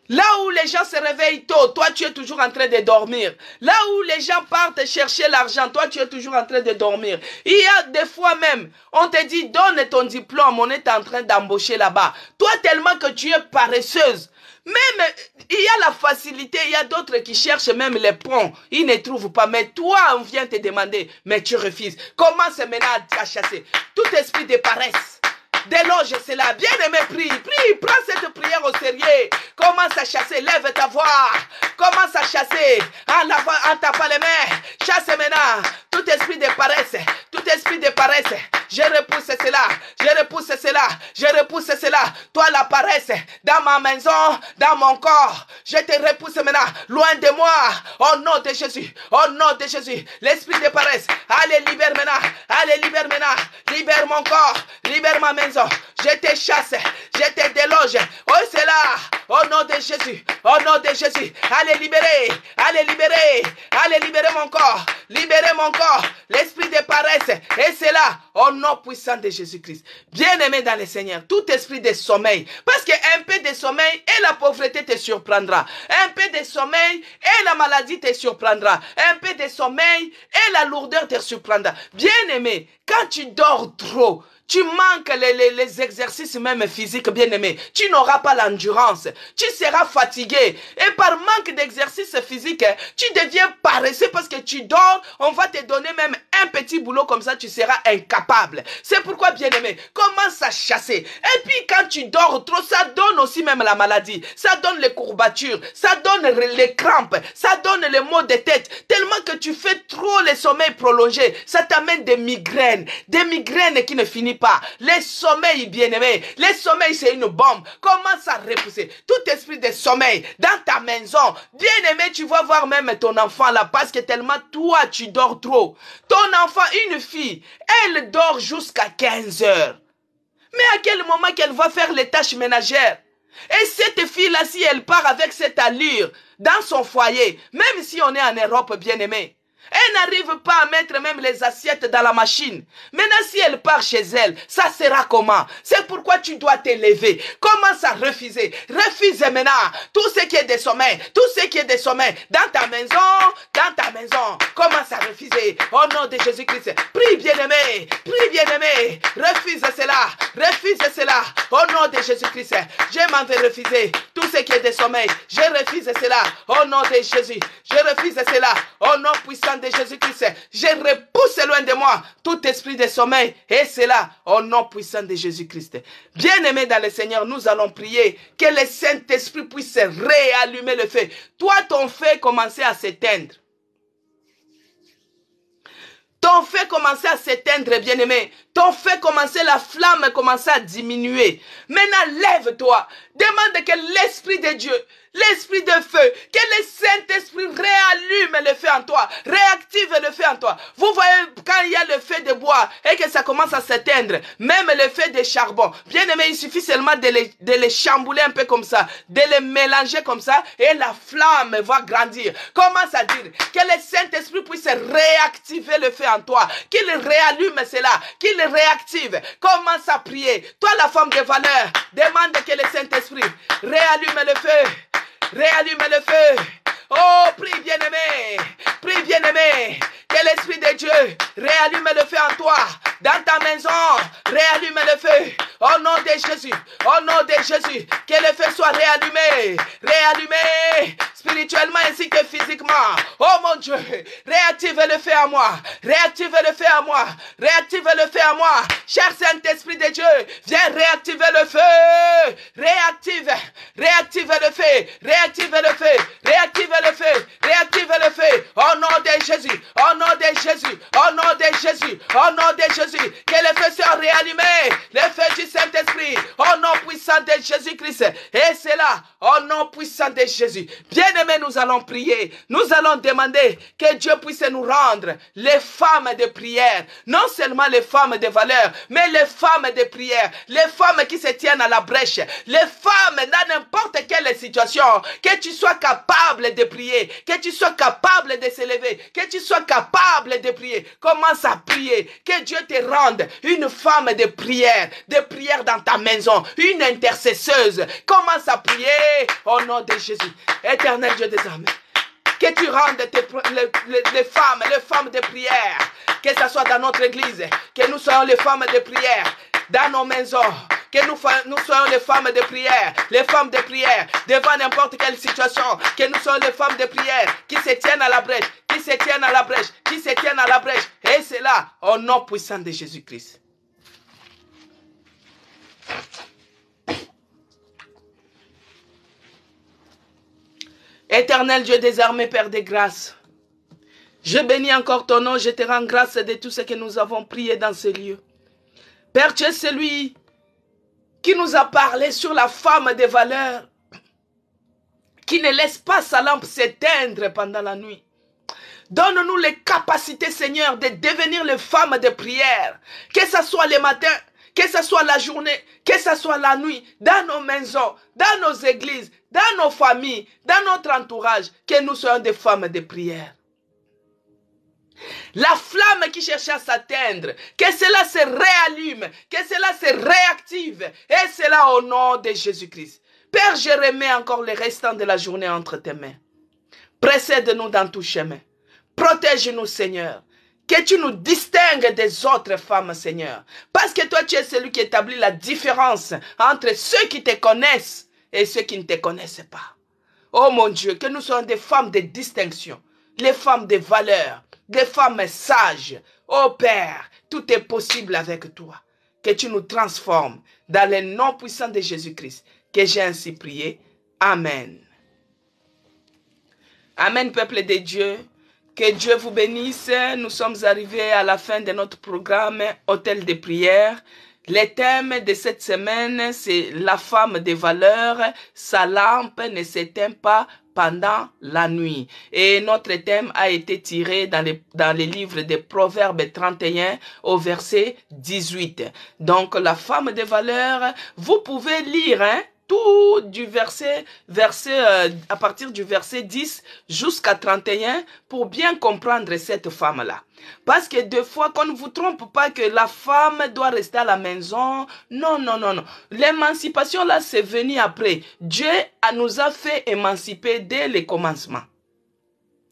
[SPEAKER 1] Là où les gens se réveillent tôt, toi tu es toujours en train de dormir. Là où les gens partent chercher l'argent, toi tu es toujours en train de dormir. Il y a des fois même, on te dit donne ton diplôme, on est en train d'embaucher là-bas. Toi tellement que tu es paresseuse. Même, il y a la facilité, il y a d'autres qui cherchent même les ponts. Ils ne trouvent pas. Mais toi, on vient te demander, mais tu refuses. Commence maintenant à chasser tout esprit de paresse. Déloge cela. Bien-aimé, prie. Prie. Prends cette prière au sérieux. Commence à chasser. Lève ta voix. Commence à chasser. En tapant les mains. Chasse maintenant. Tout esprit de paresse. Tout esprit de paresse. Je repousse cela. Je repousse cela. Je repousse cela. Toi, la paresse. Dans ma maison. Dans mon corps. Je te repousse maintenant. Loin de moi. Au nom de Jésus. Au nom de Jésus. L'esprit de paresse. Allez, libère maintenant. Allez, libère maintenant. Libère mon corps. Libère ma maison. Je te chasse, je te déloge. Oh, c'est là. Au nom de Jésus. Au nom de Jésus. Allez libérer. Allez libérer. Allez libérer mon corps. Libérer mon corps. L'esprit de paresse. Et c'est là. Au nom puissant de Jésus-Christ. Bien-aimé dans le Seigneur. Tout esprit de sommeil. Parce qu'un peu de sommeil et la pauvreté te surprendra. Un peu de sommeil et la maladie te surprendra. Un peu de sommeil et la lourdeur te surprendra. Bien-aimé, quand tu dors trop, tu manques les exercices même physiques, bien-aimé. Tu n'auras pas l'endurance. Tu seras fatigué. Et par manque d'exercice physique, tu deviens paresseux parce que tu dors. On va te donner même un petit boulot comme ça, tu seras incapable. C'est pourquoi, bien-aimé, commence à chasser. Et puis quand tu dors trop, ça donne aussi même la maladie. Ça donne les courbatures. Ça donne les crampes. Ça donne les maux de tête. Tellement que tu fais trop les sommeils prolongés. Ça t'amène des migraines. Des migraines qui ne finissent pas. Les sommeils, bien-aimés. Les sommeils, c'est une bombe. Commence à repousser tout esprit de sommeil dans ta maison. Bien-aimé, tu vas voir même ton enfant là parce que tellement toi, tu dors trop. Ton enfant, une fille, elle dort jusqu'à 15 heures. Mais à quel moment qu'elle va faire les tâches ménagères? Et cette fille-là, si elle part avec cette allure dans son foyer, même si on est en Europe, bien-aimé, elle n'arrive pas à mettre même les assiettes dans la machine. Maintenant, si elle part chez elle, ça sera comment? C'est pourquoi tu dois te lever. Commence à refuser. Refuse maintenant tout ce qui est de sommeil. Tout ce qui est de sommeil. Dans ta maison. Dans ta maison. Commence à refuser. Au nom de Jésus-Christ. Prie, bien-aimé. Prie, bien-aimé. Refuse cela. Refuse cela. Au nom de Jésus-Christ. Je m'en vais refuser tout ce qui est de sommeil. Je refuse cela. Au nom de Jésus. Je refuse cela. Au nom puissant de Jésus-Christ, je repousse loin de moi tout esprit de sommeil et c'est là au nom puissant de Jésus-Christ. Bien-aimé dans le Seigneur, nous allons prier que le Saint-Esprit puisse réallumer le feu. Toi, ton feu commencer à s'éteindre. Ton feu commencer à s'éteindre, bien-aimé. Ton feu commencer, la flamme commencer à diminuer. Maintenant, lève-toi. Demande que l'Esprit de Dieu, l'Esprit de feu, que le Saint-Esprit réallume le feu en toi, réactive le feu en toi. Vous voyez, quand il y a le feu de bois et que ça commence à s'éteindre, même le feu de charbon, bien aimé, il suffit seulement de les chambouler un peu comme ça, de les mélanger comme ça et la flamme va grandir. Commence à dire que le Saint-Esprit puisse réactiver le feu en toi, qu'il réallume cela, qu'il réactive. Commence à prier. Toi, la femme de valeur, demande que le Saint-Esprit réallume le feu. Réallume le feu. Oh, prie bien-aimé. Prie bien-aimé. Que l'Esprit de Dieu réallume le feu en toi. Dans ta maison, réallume le feu. Au nom de Jésus. Au nom de Jésus. Que le feu soit réallumé. Réallumé. Spirituellement ainsi que physiquement. Oh mon Dieu. Réactive le feu à moi. Réactive le feu à moi. Réactive le feu à moi. Cher Saint-Esprit de Dieu. Viens réactiver le feu. Réactive. Réactive le feu. Réactive le feu. Réactive le feu. Réactive le feu. Au nom de Jésus. Au nom de Jésus. Au nom de Jésus. Au nom de Jésus. Que le feu soit réallumé. Le feu du Saint-Esprit. Au nom puissant de Jésus-Christ. Et c'est là. Au nom puissant de Jésus. Bien-aimés, nous allons prier. Nous allons demander que Dieu puisse nous rendre les femmes de prière. Non seulement les femmes de valeur, mais les femmes de prière. Les femmes qui se tiennent à la brèche. Les femmes dans n'importe quelle situation. Que tu sois capable de prier. Que tu sois capable de s'élever. Que tu sois capable de prier. Commence à prier. Que Dieu te rende une femme de prière dans ta maison, une intercesseuse. Commence à prier au nom de Jésus. Éternel Dieu des armées, que tu rendes les femmes de prière, que ce soit dans notre église, que nous soyons les femmes de prière dans nos maisons, que nous soyons les femmes de prière devant n'importe quelle situation, que nous soyons les femmes de prière qui se tiennent à la brèche, qui se tiennent à la brèche, et c'est là au nom puissant de Jésus-Christ. Éternel Dieu des armées, Père des grâces, je bénis encore ton nom, je te rends grâce de tout ce que nous avons prié dans ce lieu. Père, tu es celui qui nous a parlé sur la femme de valeur, qui ne laisse pas sa lampe s'éteindre pendant la nuit. Donne-nous les capacités, Seigneur, de devenir les femmes de prière, que ce soit le matin, que ce soit la journée, que ce soit la nuit, dans nos maisons, dans nos églises, dans nos familles, dans notre entourage, que nous soyons des femmes de prière. La flamme qui cherchait à s'atteindre, que cela se réallume, que cela se réactive, et cela au nom de Jésus-Christ. Père, je remets encore le restant de la journée entre tes mains. Précède-nous dans tout chemin. Protège-nous, Seigneur. Que tu nous distingues des autres femmes, Seigneur. Parce que toi, tu es celui qui établit la différence entre ceux qui te connaissent et ceux qui ne te connaissent pas. Oh mon Dieu, que nous soyons des femmes de distinction, les femmes de valeur, des femmes sages. Oh Père, tout est possible avec toi. Que tu nous transformes dans le nom puissant de Jésus-Christ. Que j'ai ainsi prié. Amen. Amen, peuple de Dieu. Que Dieu vous bénisse. Nous sommes arrivés à la fin de notre programme Hôtel de prière. Le thème de cette semaine, c'est la femme de valeur. Sa lampe ne s'éteint pas pendant la nuit. Et notre thème a été tiré dans les livres de Proverbes 31 au verset 18. Donc, la femme de valeur, vous pouvez lire, tout du à partir du verset 10 jusqu'à 31 pour bien comprendre cette femme-là. Parce que des fois, qu'on ne vous trompe pas que la femme doit rester à la maison. Non, non, non, non. L'émancipation là, c'est venu après. Dieu nous a fait émanciper dès le commencement.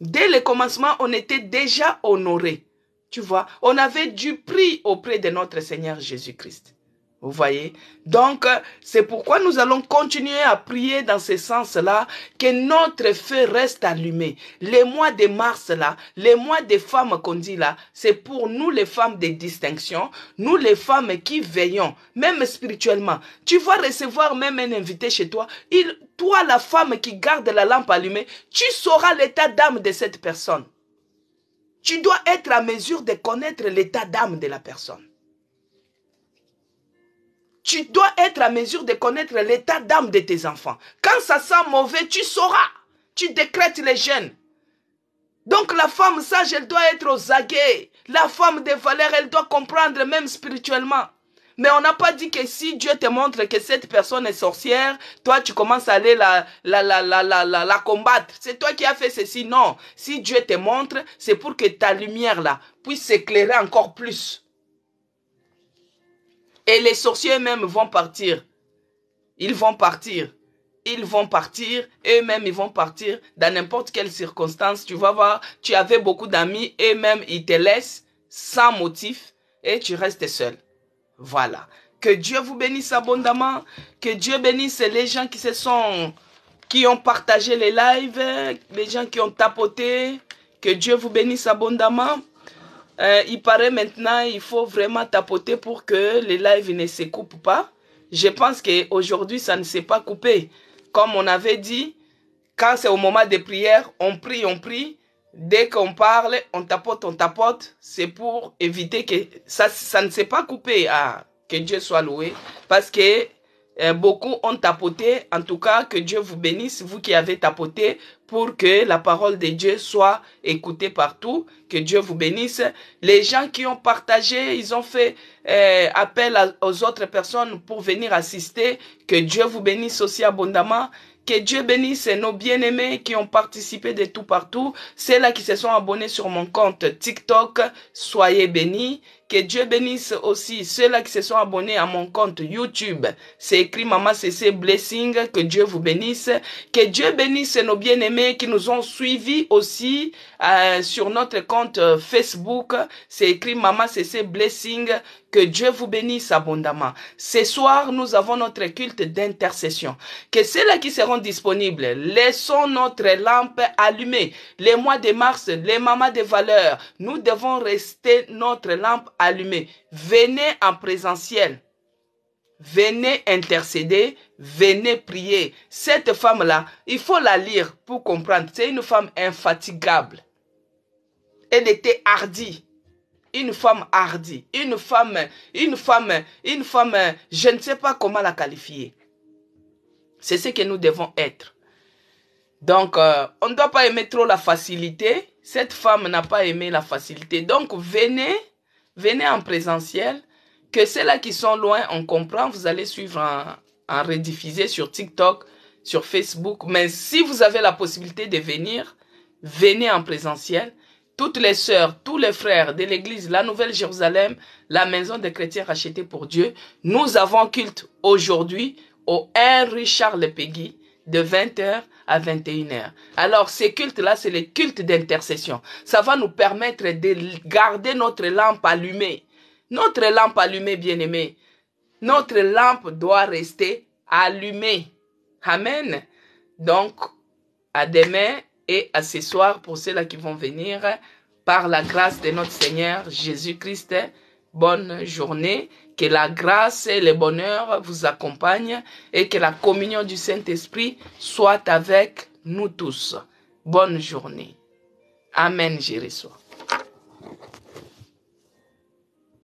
[SPEAKER 1] Dès le commencement, on était déjà honorés. Tu vois, on avait du prix auprès de notre Seigneur Jésus-Christ. Vous voyez? Donc, c'est pourquoi nous allons continuer à prier dans ce sens-là, que notre feu reste allumé. Les mois de mars, là, les mois des femmes qu'on dit là, c'est pour nous les femmes de distinction, nous les femmes qui veillons, même spirituellement. Tu vas recevoir même un invité chez toi. Toi, la femme qui garde la lampe allumée, tu sauras l'état d'âme de cette personne. Tu dois être à mesure de connaître l'état d'âme de la personne. Tu dois être à mesure de connaître l'état d'âme de tes enfants. Quand ça sent mauvais, tu sauras. Tu décrètes les jeûnes. Donc la femme sage, elle doit être aux aguets. La femme de valeur, elle doit comprendre même spirituellement. Mais on n'a pas dit que si Dieu te montre que cette personne est sorcière, toi tu commences à aller la combattre. C'est toi qui as fait ceci. Non. Si Dieu te montre, c'est pour que ta lumière là puisse s'éclairer encore plus. Et les sorciers eux-mêmes vont partir. Ils vont partir. Ils vont partir. Eux-mêmes, ils vont partir dans n'importe quelle circonstance. Tu vas voir, tu avais beaucoup d'amis. Eux-mêmes, ils te laissent sans motif. Et tu restes seul. Voilà. Que Dieu vous bénisse abondamment. Que Dieu bénisse les gens qui ont partagé les lives. Les gens qui ont tapoté. Que Dieu vous bénisse abondamment. Il paraît maintenant, il faut vraiment tapoter pour que les lives ne se coupent pas. Je pense qu'aujourd'hui, ça ne s'est pas coupé. Comme on avait dit, quand c'est au moment des prières, on prie, on prie. Dès qu'on parle, on tapote. C'est pour éviter que ça ne s'est pas coupé. Ah, que Dieu soit loué. Parce que Beaucoup ont tapoté. En tout cas, que Dieu vous bénisse, vous qui avez tapoté, pour que la parole de Dieu soit écoutée partout. Que Dieu vous bénisse. Les gens qui ont partagé, ils ont fait appel aux autres personnes pour venir assister. Que Dieu vous bénisse aussi abondamment. Que Dieu bénisse nos bien-aimés qui ont participé de tout partout. Ceux-là qui se sont abonnés sur mon compte TikTok, soyez bénis. Que Dieu bénisse aussi ceux-là qui se sont abonnés à mon compte YouTube. C'est écrit Maman CC Blessing. Que Dieu vous bénisse. Que Dieu bénisse nos bien-aimés qui nous ont suivis aussi sur notre compte Facebook. C'est écrit Maman CC Blessing. Que Dieu vous bénisse abondamment. Ce soir, nous avons notre culte d'intercession. Que ceux-là qui seront disponibles, laissons notre lampe allumée. Les mois de mars, les mamans de valeur, nous devons rester notre lampe allumée. Venez en présentiel. Venez intercéder, venez prier. Cette femme-là, il faut la lire pour comprendre. C'est une femme infatigable. Elle était hardie. Une femme hardie, une femme, je ne sais pas comment la qualifier. C'est ce que nous devons être. Donc, on ne doit pas aimer trop la facilité. Cette femme n'a pas aimé la facilité. Donc, venez en présentiel. Que ceux-là qui sont loin, on comprend. Vous allez suivre en rediffusé sur TikTok, sur Facebook. Mais si vous avez la possibilité de venir, venez en présentiel. Toutes les sœurs, tous les frères de l'église, la Nouvelle-Jérusalem, la maison des chrétiens rachetés pour Dieu, nous avons culte aujourd'hui au 1 rue Charles Péguy de 20h à 21h. Alors, ces cultes-là, c'est les cultes d'intercession. Ça va nous permettre de garder notre lampe allumée. Notre lampe allumée, bien-aimée. Notre lampe doit rester allumée. Amen. Donc, à demain. Et à ce soir, pour ceux-là qui vont venir, par la grâce de notre Seigneur Jésus-Christ, bonne journée. Que la grâce et le bonheur vous accompagnent et que la communion du Saint-Esprit soit avec nous tous. Bonne journée. Amen, je reçois.